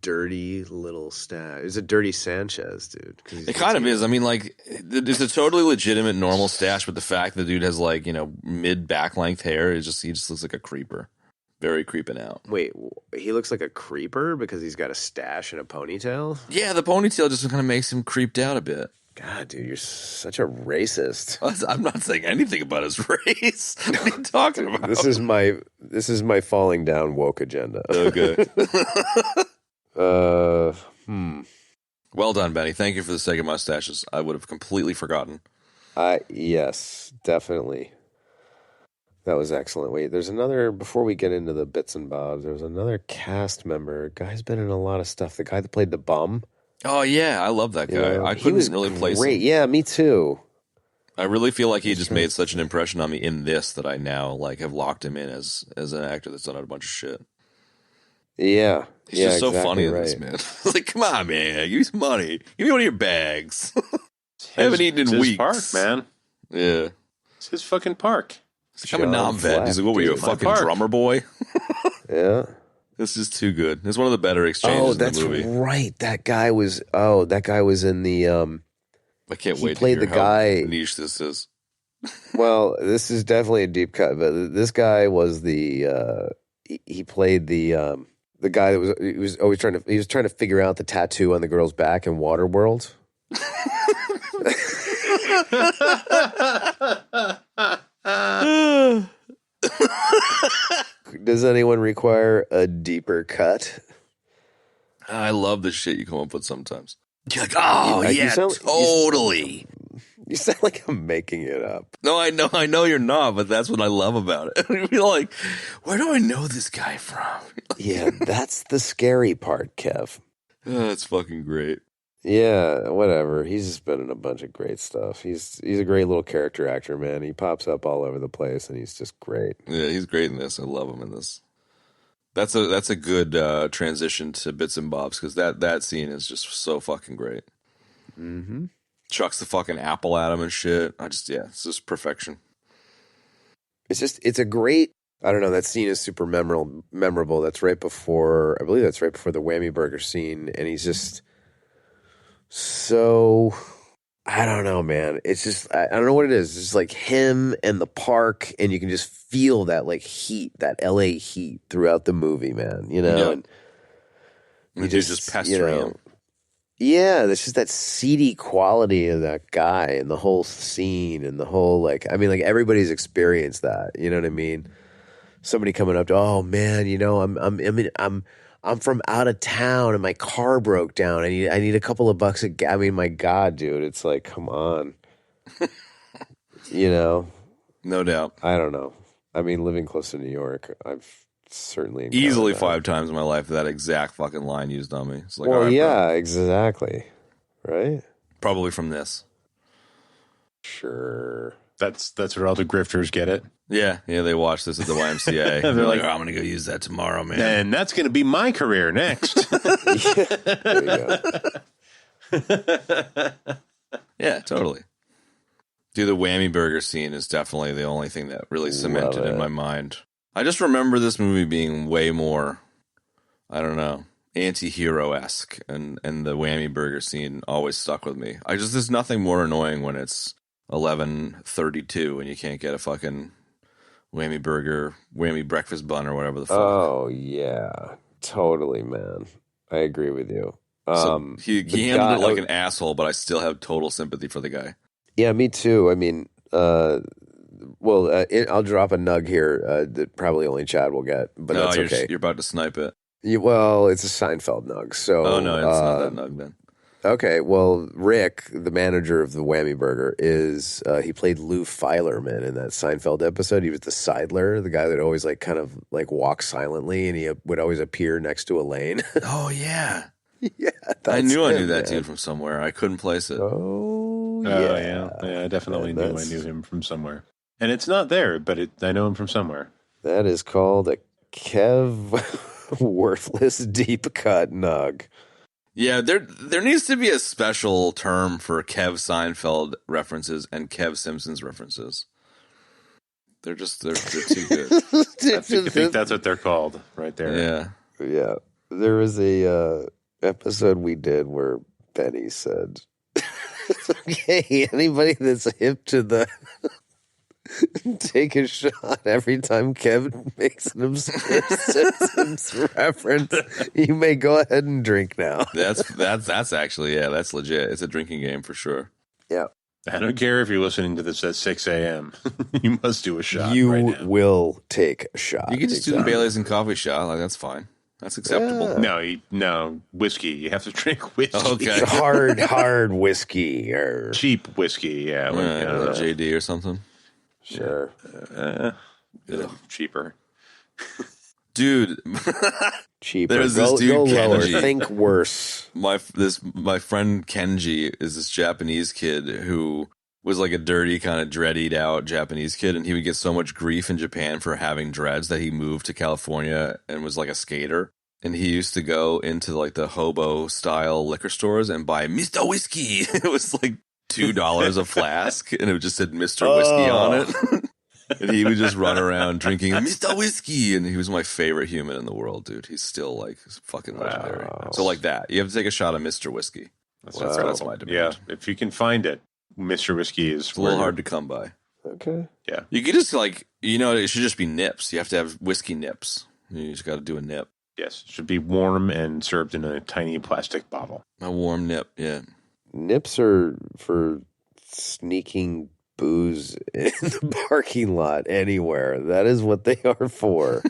Dirty little stash. It's a dirty Sanchez, dude. It kind of is. I mean, like, it's a totally legitimate normal stash, but the fact the dude has mid back length hair is he just looks like a creeper. Very creeping out. Wait, he looks like a creeper because he's got a stash and a ponytail? Yeah, the ponytail just kind of makes him creeped out a bit. God, dude, you're such a racist. I'm not saying anything about his race. What are you talking about? This is my falling down woke agenda. Okay. Well done, Benny. Thank you for the second mustaches. I would have completely forgotten. Yes, definitely. That was excellent. Wait, there's another, before we get into the bits and bobs, there was another cast member. Guy's been in a lot of stuff. The guy that played the bum. Oh, yeah. I love that guy. I he couldn't was really place him. great. Yeah, me too. I really feel like he just made such an impression on me in this that I now have locked him in as an actor that's done a bunch of shit. Yeah. He's just so exactly funny in right. this, man. Like, come on, man. Give me some money. Give me one of your bags. I haven't eaten in his weeks. Park, man. Yeah. It's his fucking park. I'm a non-vet. He's like, what were you, a fucking park. drummer boy? Yeah. This is too good. It's one of the better exchanges in the movie. Right. That guy was in the I can't wait played to hear the guy- how niche this is. well, this is definitely a deep cut, but this guy was the he played the guy that was trying to figure out the tattoo on the girl's back in Waterworld. Does anyone require a deeper cut? I love the shit you come up with sometimes. You're like, oh, You yeah, sound- totally. You sound like I'm making it up. No, I know you're not, but that's what I love about it. I feel like, where do I know this guy from? Yeah, that's the scary part, Kev. Oh, it's fucking great. Yeah, whatever. He's just been in a bunch of great stuff. He's a great little character actor, man. He pops up all over the place, and he's just great. Yeah, he's great in this. I love him in this. That's a good transition to Bits and Bobs, because that scene is just so fucking great. Mm-hmm. Chucks the fucking apple at him and shit. It's just perfection. It's a great, I don't know, that scene is super memorable. That's right before, I believe that's right before the whammy burger scene, and he's just so, I don't know, man. It's just, I don't know what it is. It's just like him and the park, and you can just feel that like heat, that LA heat throughout the movie, man, you know? Yeah. And You just pestering him. Yeah, there's just that seedy quality of that guy and the whole scene and the whole, like, I mean, like, everybody's experienced that, you know what I mean? Somebody coming up to, oh man, you know, I'm from out of town and my car broke down. I need a couple of bucks of gas. I mean, my God, dude, it's like, come on, you know? No doubt. I don't know. I mean, living close to New York, I've certainly Easily that. 5 times in my life that exact fucking line used on me. It's like, Well, all right, yeah, bro. exactly. Right? Probably from this. Sure. That's where all the grifters get it. Yeah, they watch this at the YMCA. They're like, oh, I'm gonna go use that tomorrow, man. And that's going to be my career next. There you go. Yeah, totally. Dude, the whammy burger scene is definitely the only thing that really cemented in my mind. I just remember this movie being way more, I don't know, anti-hero-esque, and the whammy burger scene always stuck with me. There's nothing more annoying when it's 11:32 and you can't get a fucking whammy burger, whammy breakfast bun or whatever the fuck. Oh, yeah. Totally, man. I agree with you. So he handled it like an asshole, but I still have total sympathy for the guy. Yeah, me too. I mean, I'll drop a nug here that probably only Chad will get, but No, that's okay. You're about to snipe it. Well, it's a Seinfeld nug. So, Oh, no, it's not that nug then. Okay, well, Rick, the manager of the Whammy Burger, he played Lou Filerman in that Seinfeld episode. He was the Sidler, the guy that always like kind of like walks silently, and he would always appear next to Elaine. Oh, yeah. Yeah, I knew him, that man. dude from somewhere. I couldn't place it. Oh, yeah. Oh, yeah. I definitely knew I knew him from somewhere. And it's not there, but I know him from somewhere. That is called a Kev worthless deep cut nug. Yeah, there needs to be a special term for Kev Seinfeld references and Kev Simpsons references. They're too good. I think that's what they're called right there. Yeah. Yeah. There was a episode we did where Benny said, okay, anybody that's hip to the take a shot every time Kevin makes an obscure Simpsons reference, you may go ahead and drink now. That's actually, yeah, that's legit. It's a drinking game for sure. Yeah. I don't care if you're listening to this at 6 a.m. You must do a shot. You right now. will take a shot. You can just do the Baileys and coffee shot. Like, that's fine. That's acceptable. No, whiskey. You have to drink whiskey. Okay. hard whiskey or Cheap whiskey, yeah. Like JD or something. sure. Cheaper. Dude, Cheaper. There's this dude, go lower. Kenji. Think worse. my friend Kenji is this Japanese kid who was like a dirty, kind of dreadied out Japanese kid, and he would get so much grief in Japan for having dreads that he moved to California and was like a skater. And he used to go into like the hobo style liquor stores and buy Mr. Whiskey. It was like $2 a flask, and it just said Mr. Whiskey on it. And he would just run around drinking Mr. Whiskey, and he was my favorite human in the world, dude. He's still like fucking legendary. Wow. So like that, you have to take a shot of Mr. Whiskey. That's my demand. Yeah, if you can find it, Mr. Whiskey is It's a little hard to come by. Okay. Yeah. You could just like, it should just be nips. You have to have whiskey nips. You just got to do a nip. Yes, it should be warm and served in a tiny plastic bottle. A warm nip, yeah. Nips are for sneaking booze in the parking lot anywhere. That is what they are for.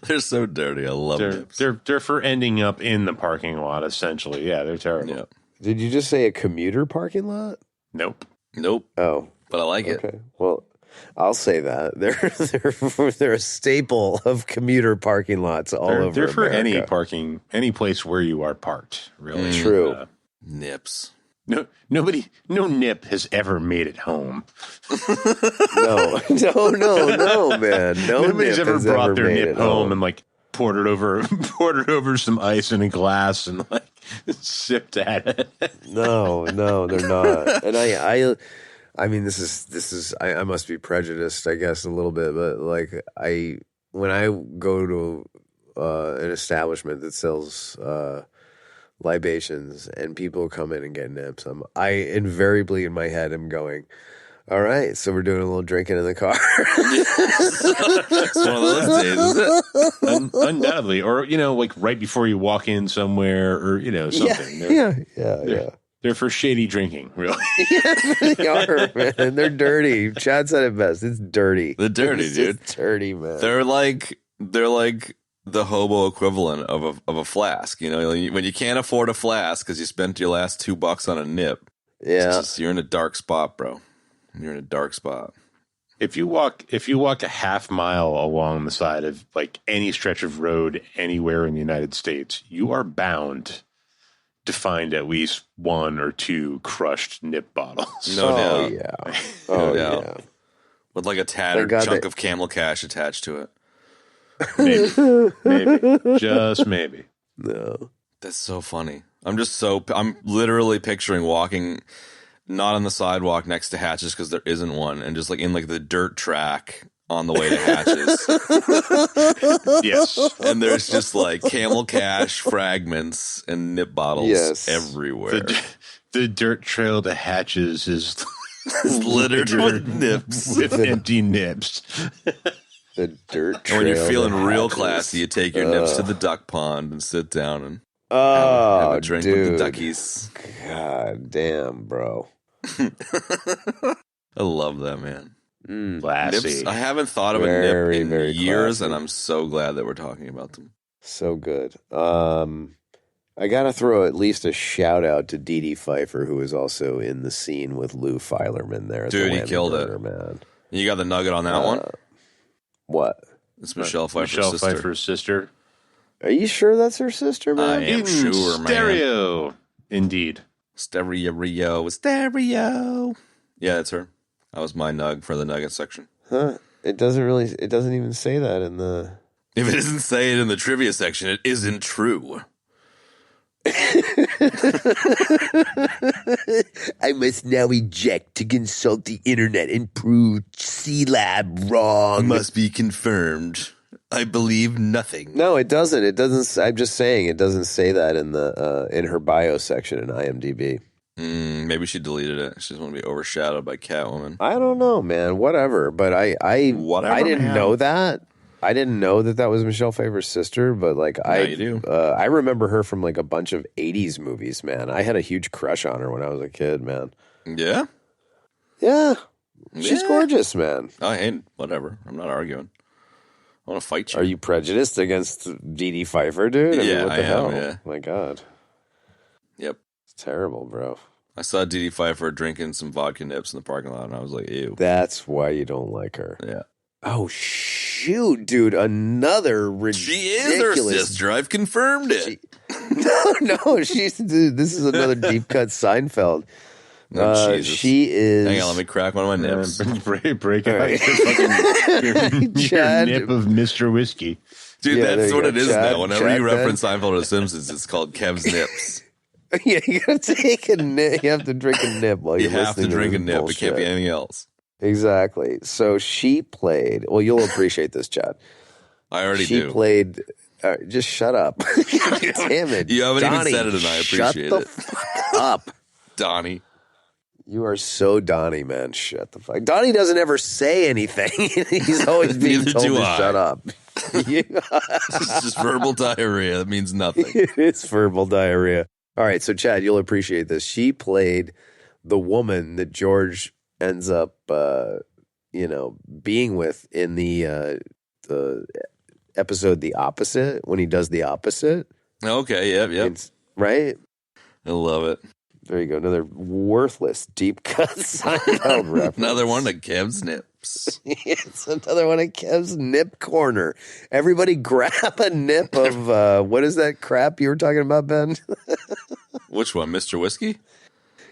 They're so dirty. I love nips. They're for ending up in the parking lot, essentially. Yeah, they're terrible. Yeah. Did you just say a commuter parking lot? Nope. Nope. Oh, But I like it. okay. Well, I'll say that they're a staple of commuter parking lots all over They're for any America. parking, any place where you are parked. Really, True. Nips. No nip has ever made it home. No, man. No, Nobody's nip ever has brought ever their made nip it home and like poured it over some ice in a glass and like sipped at it. No, they're not. And I mean, this is. I must be prejudiced, I guess, a little bit, but like when I go to an establishment that sells libations and people come in and get nips, I invariably in my head am going, all right, so we're doing a little drinking in the car. It's one of those days, is it? Undoubtedly, or like right before you walk in somewhere, or something. Yeah. They're for shady drinking, really. They are, man. They're dirty. Chad said it best. It's dirty. They're dirty, It's dude. just dirty, man. They're like the hobo equivalent of a flask. When you can't afford a flask because you spent your last $2 on a nip. Yeah. You're in a dark spot, bro. You're in a dark spot. If you walk a half mile along the side of like any stretch of road anywhere in the United States, you are bound to find at least one or two crushed nip bottles. No doubt. Yeah. No Oh, doubt. yeah. With like a tattered Thank God chunk they- of camel cash attached to it. Maybe. Just maybe. No. That's so funny. I'm literally picturing walking not on the sidewalk next to Hatches because there isn't one, and just like in like the dirt track on the way to Hatches. Yes. And there's just like camel cash fragments and nip bottles everywhere. The dirt trail to Hatches is It's littered with nips. with empty nips. The dirt trail. And when you're feeling that real Hatches. classy, you take your nips to the duck pond and sit down and Oh, have a drink dude. with the duckies. God damn, bro. I love that, man. Classy. Nips, I haven't thought of Very, a nip in very years, classy. and I'm so glad that we're talking about them. So good. I gotta throw at least a shout out to Dee Dee Pfeiffer, who was also in the scene with Lou Filerman there. At Dude, the he killed Murder, it. man. You got the nugget on that one? What? It's Michelle Pfeiffer's Michelle sister. Pfeiffer's sister. Are you sure that's her sister, man? I am In sure, man. stereo. Indeed. Stereo. Yeah, it's her. That was my nug for the nugget section. Huh? It doesn't even say that in the. If it doesn't say it in the trivia section, it isn't true. I must now eject to consult the internet and prove C-Lab wrong. Must be confirmed. I believe nothing. No, it doesn't. It doesn't. I'm just saying it doesn't say that in the in her bio section in IMDb. Maybe she deleted it. She doesn't want to be overshadowed by Catwoman. I don't know, man. Whatever. But I didn't man. know that. I didn't know that was Michelle Pfeiffer's sister. But like you do. I remember her from like a bunch of '80s movies. Man, I had a huge crush on her when I was a kid. Man. Yeah? Yeah, she's Yeah. gorgeous, man. I hate whatever. I'm not arguing. I want to fight you. Are you prejudiced against Dee Dee Pfeiffer, dude? I Yeah, mean, what the I am, hell? yeah. My God, Yep. it's terrible, bro. I saw Dee Dee Pfeiffer drinking some vodka nips in the parking lot, and I was like, ew. That's why you don't like her. Yeah. Oh shoot, dude! Another ridiculous. She is her sister. I've confirmed it. No, she's. Dude, this is another deep cut Seinfeld. Oh, Jesus. She is. Hang on, let me crack one of my nips. Break out right. your Chad. nip of Mr. Whiskey. Dude, Yeah, there that's you what go. it is Chad- now. Whenever Chad you Ben. reference Seinfeld or The Simpsons, it's called Kev's Nips. Yeah, you gotta take a nip. You have to drink a nip while You you're have to listening drink a this nip. It bullshit. can't be anything else. Exactly. So she played. Well, you'll appreciate this, Chad. I already She do. played. Just shut up. Damn it. You haven't even Donnie, said it, and I shut appreciate the it. fuck up. Donnie. You are so Donnie, man. Shut the fuck. Donnie doesn't ever say anything. He's always being Neither told do to I. shut up. It's just verbal diarrhea. That means nothing. It's verbal diarrhea. All right, so Chad, you'll appreciate this. She played the woman that George ends up, being with in the episode "The Opposite" when he does the opposite. Okay, yep. Right? I love it. There you go. Another worthless deep cut Seinfeld reference. Another one of Kev's nips. It's another one of Kev's nip corner. Everybody grab a nip of what is that crap you were talking about, Ben? Which one, Mr. Whiskey?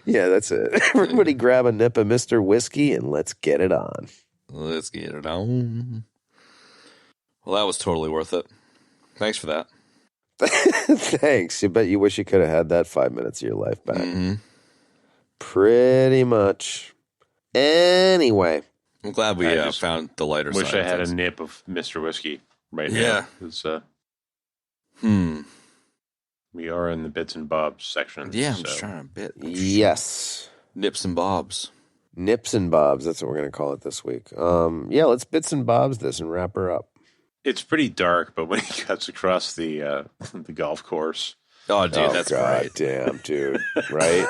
Yeah, that's it. Everybody grab a nip of Mr. Whiskey and let's get it on. Let's get it on. Well, that was totally worth it. Thanks for that. Thanks. You bet you wish you could have had that 5 minutes of your life back. Mm-hmm. Pretty much. Anyway. I'm glad we found the lighter side. Wish I had a nip of Mr. Whiskey right now. Yeah. 'Cause, we are in the bits and bobs section. Yeah, I'm just trying to bit. Yes. Nips and bobs. Nips and bobs. That's what we're going to call it this week. Yeah, let's bits and bobs this and wrap her up. It's pretty dark, but when he cuts across the golf course. Oh, dude, that's God great. Damn, dude. Right?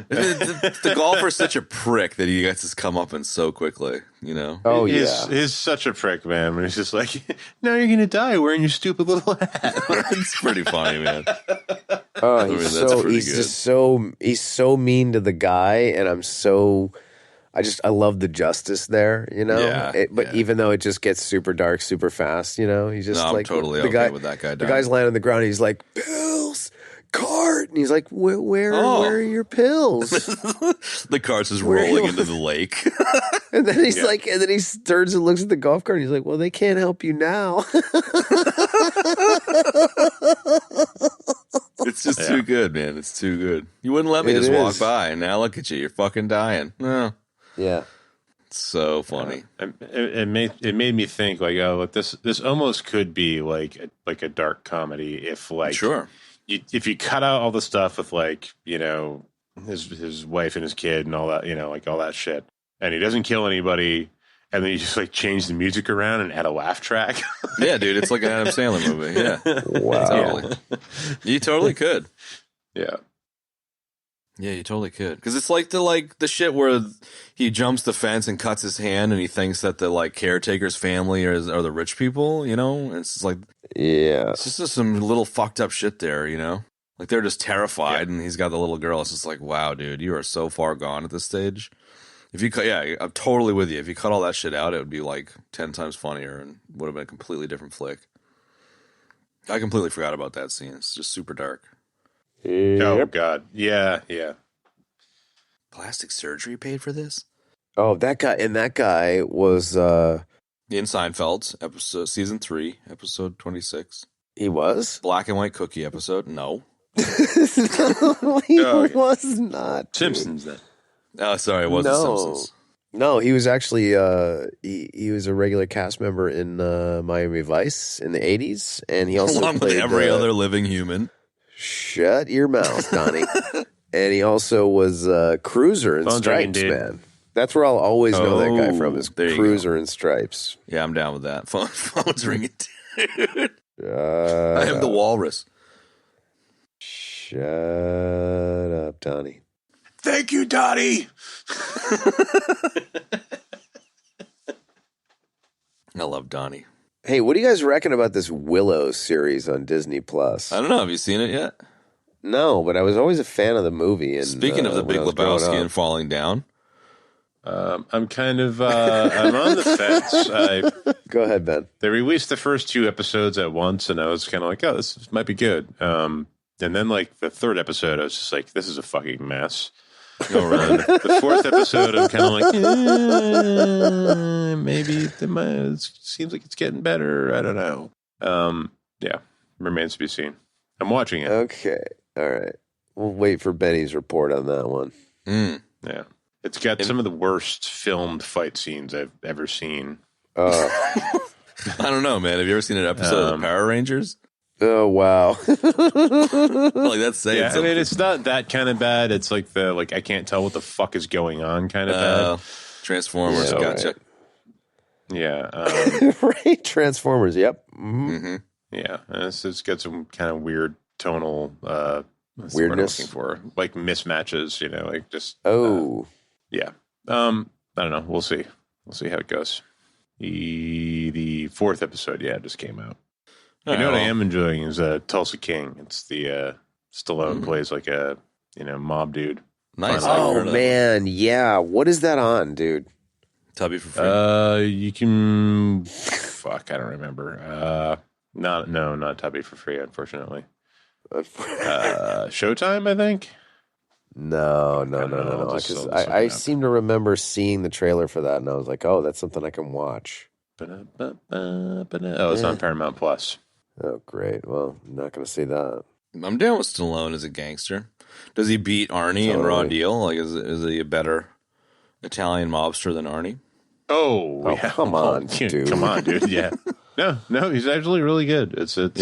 the golfer's such a prick that he gets his comeuppance so quickly, you know? Oh, He's such a prick, man. When he's just like, now you're going to die wearing your stupid little hat. It's pretty funny, man. Oh, he's so mean to the guy, and I love the justice there, you know? Yeah, Even though it just gets super dark super fast, you know? He's just I'm totally okay with that guy dying. The guy's laying on the ground, and he's like, pills, cart. And he's like, where are your pills? The cart's just rolling into the lake. And then he's like, and then he turns and looks at the golf cart, and he's like, well, they can't help you now. It's just too good, man. It's too good. You wouldn't let me just walk by, and now look at you. You're fucking dying. No. Yeah. It's so funny. It made me think like, oh, look, this almost could be like a dark comedy if like if you cut out all the stuff with like, you know, his wife and his kid and all that, you know, like all that shit, and he doesn't kill anybody, and then you just like change the music around and add a laugh track. Yeah, dude, it's like an Adam Sandler movie. Yeah. Wow. Totally. You totally could. Yeah. Yeah, you totally could. Because it's like the shit where he jumps the fence and cuts his hand, and he thinks that the like caretaker's family are the rich people, you know? And it's just like, yeah, it's just some little fucked up shit there, you know? Like they're just terrified, and he's got the little girl. It's just like, wow, dude, you are so far gone at this stage. If you cut, yeah, I'm totally with you. If you cut all that shit out, it would be like 10 times funnier and would have been a completely different flick. I completely forgot about that scene. It's just super dark. Yep. Oh God, yeah. Plastic surgery paid for this? Oh, that guy was In Seinfeld, season 3, episode 26. He was? Black and white cookie episode? No. No, he was not. Simpsons then. Oh, sorry, it wasn't Simpsons. No, he was actually he was a regular cast member in Miami Vice in the 80s, and he also along played with every other living human. Shut your mouth, Donnie. And he also was Cruiser in Stripes, man. That's where I'll always know that guy from, is Cruiser in Stripes. Yeah, I'm down with that. Phone's ringing, dude. I am the walrus. Shut up, Donnie. Thank you, Donnie. I love Donnie. Hey, what do you guys reckon about this Willow series on Disney Plus? I don't know. Have you seen it yet? No, but I was always a fan of the movie. And, speaking of the Big Lebowski and falling down, I'm kind of I'm on the fence. Go ahead, Ben. They released the first 2 episodes at once, and I was kind of like, oh, this might be good. And then like the 3rd episode, I was just like, this is a fucking mess. Oh, really? The 4th episode, I'm kind of like, maybe it seems like it's getting better. I don't know. Yeah, remains to be seen. I'm watching it. Okay, all right. We'll wait for Benny's report on that one. Yeah, it's got some of the worst filmed fight scenes I've ever seen. I don't know, man. Have you ever seen an episode of the Power Rangers? Oh, wow. Like, that's saying something. I mean, it's not that kind of bad. It's like I can't tell what the fuck is going on kind of bad. Transformers, gotcha. Right. Yeah. Right, Transformers, yep. Mm-hmm. Yeah, and it's got some kind of weird tonal weirdness. what I'm looking for, like mismatches, you know, like just. Yeah. I don't know. We'll see. We'll see how it goes. The 4th episode, just came out. What I am enjoying is Tulsa King. It's the Stallone plays like a mob dude. Nice. Finally. Oh man, yeah. What is that on, dude? Tubby for free. You can. Fuck, I don't remember. Not Tubby for free, unfortunately. Showtime, I think. No. I'll just Because look I it up. seem to remember seeing the trailer for that, and I was like, oh, that's something I can watch. Oh, it's on Paramount Plus. Oh, great. Well, I'm not going to see that. I'm down with Stallone as a gangster. Does he beat Arnie in Raw Deal? Like, is he a better Italian mobster than Arnie? Oh, Oh, yeah. come on, dude. Come on, dude. Yeah. No, he's actually really good. It's good.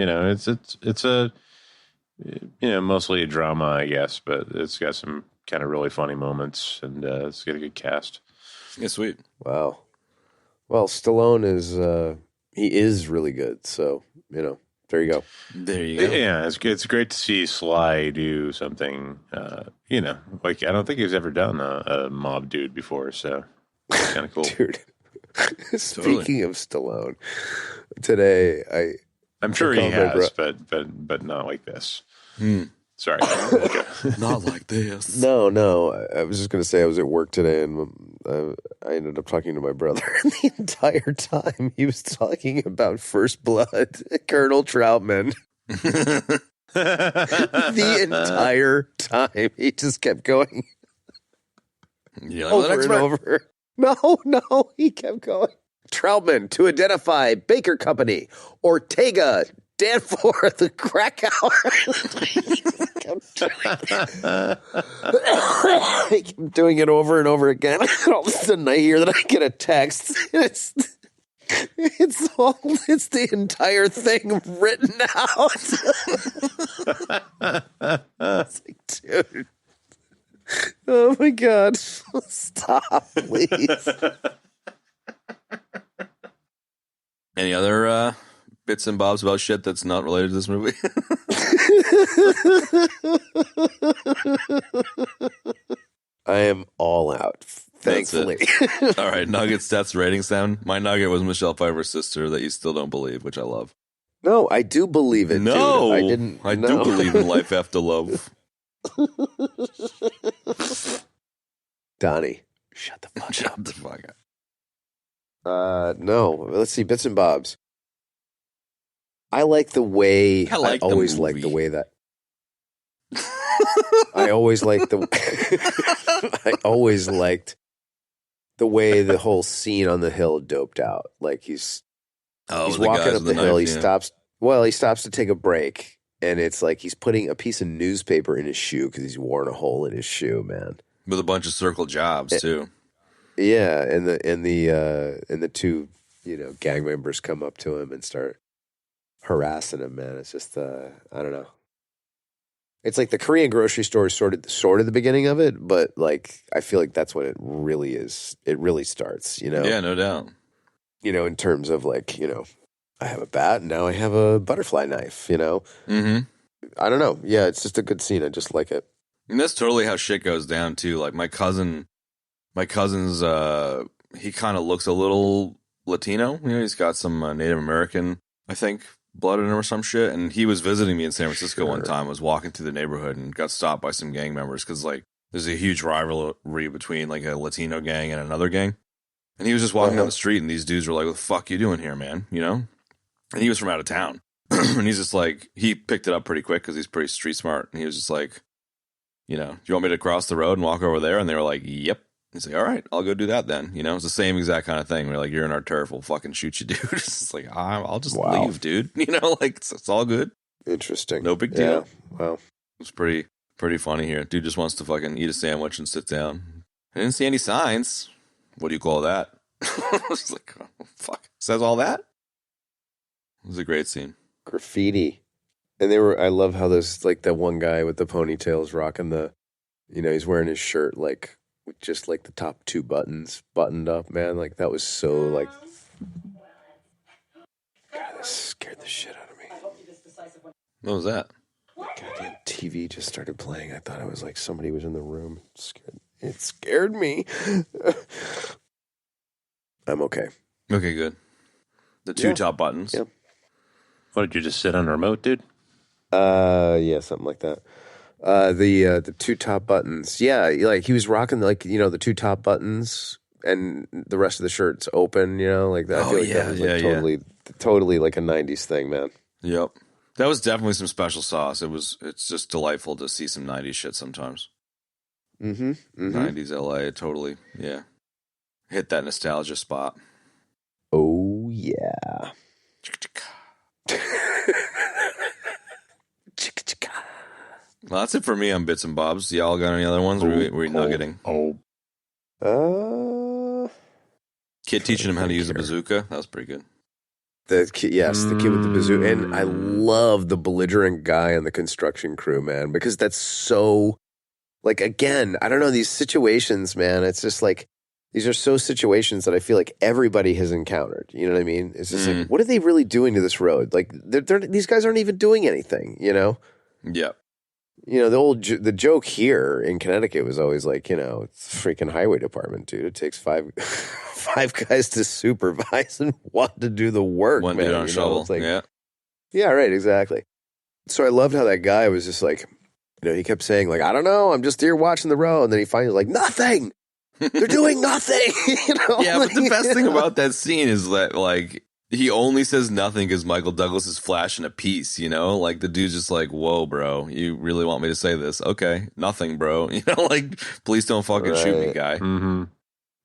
It's a mostly a drama, I guess, but it's got some kind of really funny moments, and it's got a good cast. Yeah, sweet. Wow. Well, Stallone is really good. So, there you go. There you go. Yeah, it's great to see Sly do something. Like I don't think he's ever done a mob dude before, so it's kind of cool. Dude, speaking of Stallone, today I'm sure he called my has, but not like this. Sorry, Not like this. No. I was just going to say I was at work today, and I ended up talking to my brother, and the entire time he was talking about First Blood, Colonel Trautman. The entire time he just kept going over and over. No, he kept going. Trautman to identify Baker Company, Ortega, Danforth, the Krakow. I keep doing it over and over again. All of a sudden, I hear that I get a text. It's the entire thing written out. It's like, dude. Oh my God. Stop, please. Any other bits and bobs about shit that's not related to this movie? I am all out, thankfully. All right, Nugget stats rating sound. My Nugget was Michelle Pfeiffer's sister that you still don't believe, which I love. No, I do believe it. No, dude. I didn't. I do believe in life after love. Donnie, shut the fuck up. Shut the fuck up. No, let's see, bits and bobs. I like the way. I always like the way that. I always liked the way the whole scene on the hill doped out. Like he's walking up the hill. He stops. Well, he stops to take a break, and it's like he's putting a piece of newspaper in his shoe because he's worn a hole in his shoe, man. With a bunch of circle jobs too. Yeah, and the two gang members come up to him and start harassing him. Man, it's just I don't know. It's like the Korean grocery store is sort of the beginning of it, but like I feel like that's when it really is. It really starts, Yeah, no doubt. In terms of like, I have a bat and now I have a butterfly knife. Mm-hmm. I don't know. Yeah, it's just a good scene. I just like it. And that's totally how shit goes down too. Like my cousin's he kind of looks a little Latino. He's got some Native American, I think, blood in him or some shit. And he was visiting me in San Francisco one time. I was walking through the neighborhood and got stopped by some gang members because like there's a huge rivalry between like a Latino gang and another gang. And he was just walking down the street and these dudes were like, "What the fuck you doing here, man?" And he was from out of town. And he's just like, he picked it up pretty quick because he's pretty street smart. And he was just like, "Do you want me to cross the road and walk over there?" And they were like, "Yep." He's like, "All right, I'll go do that then." It's the same exact kind of thing. We're like, "You're in our turf, we'll fucking shoot you, dude." It's like, I'll just leave, dude. Like it's all good. Interesting. No big deal. Yeah. Wow. It's pretty funny here. Dude just wants to fucking eat a sandwich and sit down. I didn't see any signs. What do you call that? I was like, oh, fuck. Says all that? It was a great scene. Graffiti. And I love how there's like that one guy with the ponytails rocking he's wearing his shirt like with just like the top two buttons buttoned up, man. Like that was so like, God, this scared the shit out of me. What was that? Goddamn TV just started playing. I thought it was like somebody was in the room. It scared me. I'm okay. Okay, good. The two top buttons. Yep. What, did you just sit on a remote, dude? Yeah, something like that. The two top buttons. Yeah, like he was rocking like the two top buttons and the rest of the shirt's open. Like that. I feel like that was like totally like a '90s thing, man. Yep. That was definitely some special sauce. It's just delightful to see some 90s shit sometimes. Mm-hmm. 90s LA, totally. Yeah. Hit that nostalgia spot. Oh, yeah. Well, that's it for me on Bits and Bobs. Y'all got any other ones? Or are we nuggeting? Kid teaching him how to use a bazooka. That was pretty good. The kid with the bazooka. And I love the belligerent guy on the construction crew, man, because that's so, like, again, I don't know, these situations, man, it's just like, these are so situations that I feel like everybody has encountered. You know what I mean? It's just like, what are they really doing to this road? Like, these guys aren't even doing anything, Yeah. The joke here in Connecticut was always like, it's freaking highway department, dude. It takes five guys to supervise and one to do the work. One man. dude on a shovel. It's like, yeah. Yeah, right, exactly. So I loved how that guy was just like, he kept saying like, I don't know, I'm just here watching the road. And then he finally was like, nothing. They're doing nothing. Yeah, but the best thing about that scene is that like he only says nothing because Michael Douglas is flashing a piece. Like the dude's just like, "Whoa, bro, you really want me to say this? Okay, nothing, bro. Like please don't fucking shoot me, guy." Mm-hmm.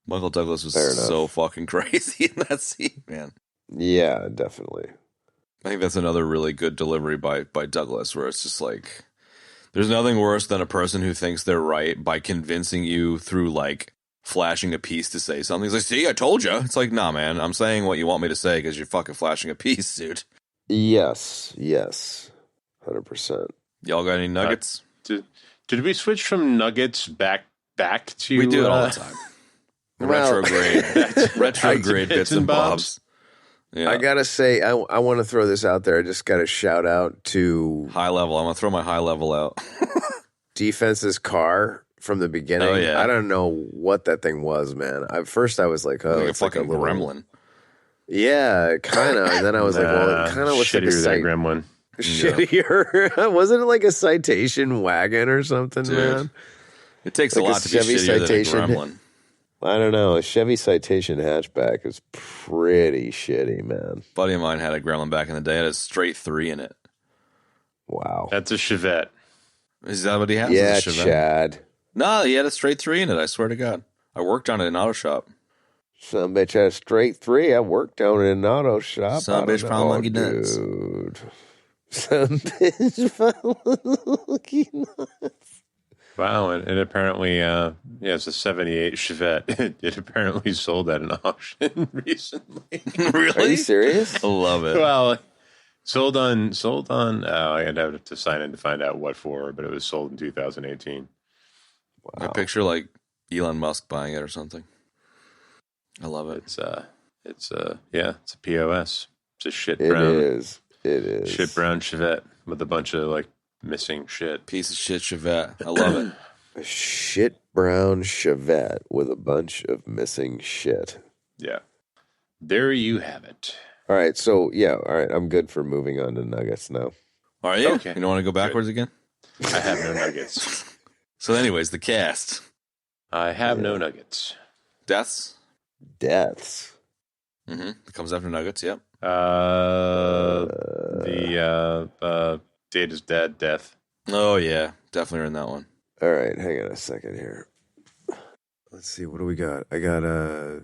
Michael Douglas was so fucking crazy in that scene, man. Yeah, definitely. I think that's another really good delivery by Douglas, where it's just like, there's nothing worse than a person who thinks they're right by convincing you through like flashing a piece to say something. He's like, see, I told you. It's like, nah, man, I'm saying what you want me to say because you're fucking flashing a piece, dude. Yes. 100%. Y'all got any nuggets? Did we switch from nuggets back to... We do it all the time. Retrograde bits and bobs. Yeah. I gotta say, I want to throw this out there. I just got to shout out to high level. I'm gonna throw my high level out. Defense's car from the beginning. Oh, yeah. I don't know what that thing was, man. At first I was like, oh, like it's a fucking like a little gremlin. Yeah, kind of. And then I was like, well, it kind of looks like a gremlin. Shittier. Wasn't it like a Citation wagon or something, dude, man? It takes like a lot to be shittier Citation. Than a gremlin. I don't know. A Chevy Citation hatchback is pretty shitty, man. A buddy of mine had a gremlin back in the day. It had a straight 3 in it. Wow. That's a Chevette. Is that what he has? Yeah, Chad. No, he had a straight 3 in it, I swear to God. I worked on it in an auto shop. Some bitch had a straight 3. I worked on it in an auto shop. Some bitch found monkey nuts. Dude. Some bitch found monkey nuts. Wow, and apparently, it's a 78 Chevette. It apparently sold at an auction recently. Really? Are you serious? I love it. Well, sold on. I'd have to sign in to find out what for, but it was sold in 2018. Wow. I picture like Elon Musk buying it or something. I love it. It's a POS. It's a shit brown. It is. Shit brown Chevette with a bunch of like missing shit. Piece of shit Chevette. I love it. A shit brown Chevette with a bunch of missing shit. Yeah. There you have it. All right. So, all right. I'm good for moving on to nuggets now. Are you? Okay. You don't want to go backwards again? I have no nuggets. So anyways, the cast. I have no nuggets. Deaths. Mm-hmm. It comes after nuggets, yep. The Date is Dead death. Oh, yeah. Definitely in that one. All right. Hang on a second here. Let's see. What do we got? I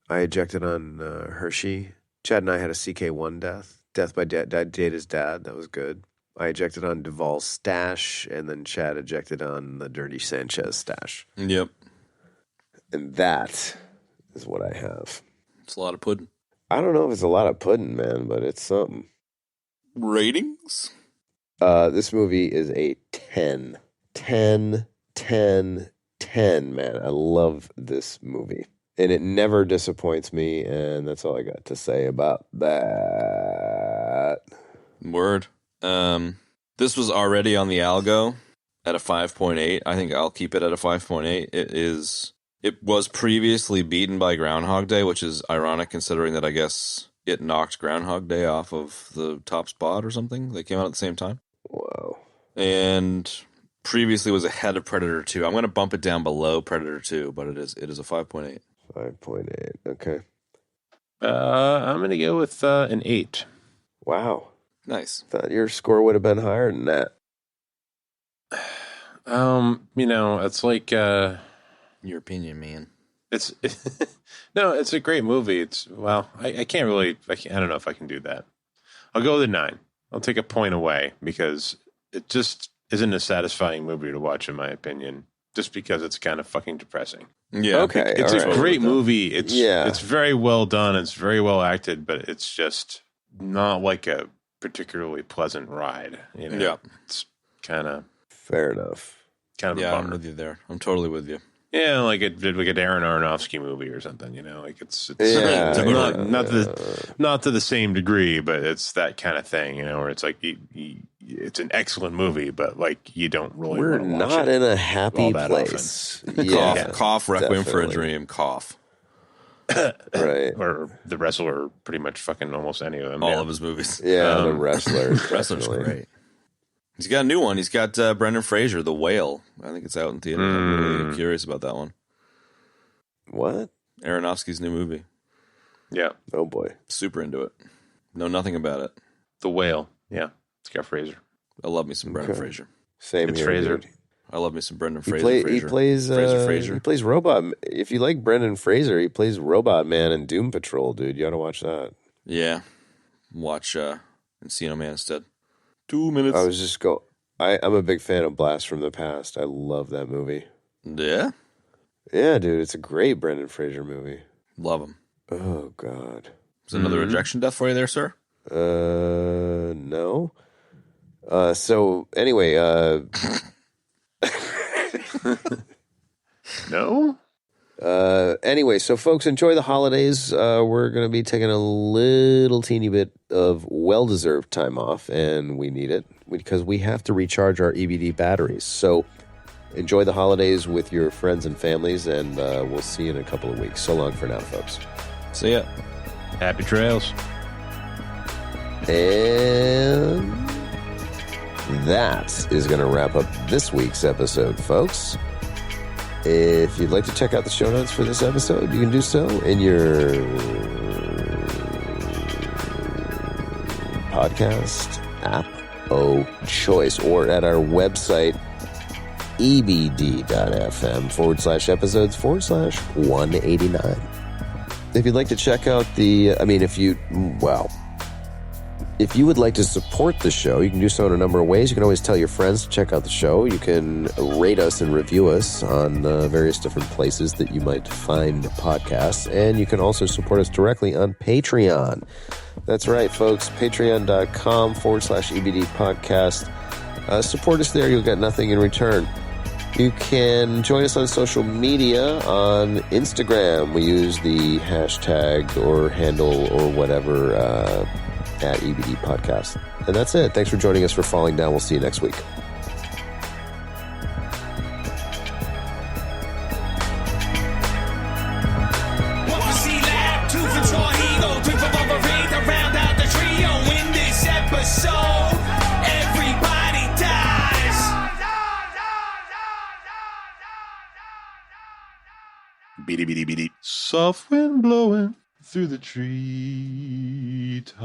ejected on Hershey. Chad and I had a CK1 death. Death by Data's dad. That was good. I ejected on Duvall's stash, and then Chad ejected on the Dirty Sanchez stash. Yep. And that is what I have. It's a lot of pudding. I don't know if it's a lot of pudding, man, but it's something. Ratings? This movie is a 10. 10, 10, 10, man. I love this movie. And it never disappoints me, and that's all I got to say about that. Word. This was already on the algo at a 5.8. I think I'll keep it at a 5.8. It was previously beaten by Groundhog Day, which is ironic considering that I guess it knocked Groundhog Day off of the top spot or something. They came out at the same time. And previously was ahead of Predator 2. I'm going to bump it down below Predator 2, but it is a 5.8. 5.8. Okay. I'm going to go with an 8. Wow. Nice. Thought your score would have been higher than that. It's like Your opinion, man. it's no, it's a great movie. I can't really. I don't know if I can do that. I'll go with a 9. I'll take a point away because it just isn't a satisfying movie to watch, in my opinion. Just because it's kind of fucking depressing. Yeah. Okay. It's all a right. great movie. It's very well done. It's very well acted, but it's just not like a particularly pleasant ride. Yeah. It's kind of Fair enough. a Yeah, bummer. I'm with you there. I'm totally with you. Yeah, like a Darren Aronofsky movie or something. Like it's Yeah, not to the same degree, but it's that kind of thing. Where it's like it's an excellent movie, but like you don't really. We're wanna watch not it in a happy all that place. Cough, Yeah, cough, Requiem for a definitely. Dream, cough. Right. or The Wrestler, pretty much fucking almost any of them. All of his movies. Yeah, The Wrestler. Wrestler's definitely. great. He's got a new one. He's got Brendan Fraser, The Whale. I think it's out in theaters. I'm really curious about that one. What? Aronofsky's new movie. Yeah, Oh boy. Super into it. Know nothing about it. The Whale. Yeah, it's got Fraser. I love me some Brendan Okay. Fraser. Same It's here. Fraser. Dude. I love me some Brendan He, Fraser. he Fraser. plays Fraser. He plays Robot. If you like Brendan Fraser, he plays Robot Man in Doom Patrol, dude. You got to watch that. Yeah. Watch Encino Man instead. 2 minutes. I was just I'm a big fan of Blast from the Past. I love that movie. Yeah. Yeah, dude, it's a great Brendan Fraser movie. Love him. Oh God. Is another rejection death for you there, sir? No. So anyway, No. Anyway, so folks, enjoy the holidays. We're going to be taking a little teeny bit of well-deserved time off, and we need it because we have to recharge our EBD batteries. So enjoy the holidays with your friends and families, and we'll see you in a couple of weeks. So long for now, folks. See ya. Happy trails. And that is going to wrap up this week's episode, folks. If you'd like to check out the show notes for this episode, you can do so in your podcast app of choice or at our website, ebd.fm/episodes/189. If you'd like to check out if you would like to support the show, you can do so in a number of ways. You can always tell your friends to check out the show. You can rate us and review us on various different places that you might find podcasts. And you can also support us directly on Patreon. That's right, folks. Patreon.com/EBD podcast. Support us there. You'll get nothing in return. You can join us on social media on Instagram. We use the hashtag or handle or whatever at EBD Podcast. And that's it. Thanks for joining us for Falling Down. We'll see you next week. What we see lab, 2 for Troy, 3 for Wolverine to round out the trio in this episode. Everybody dies. Beady beady beady. Soft wind blowing through the tree tops.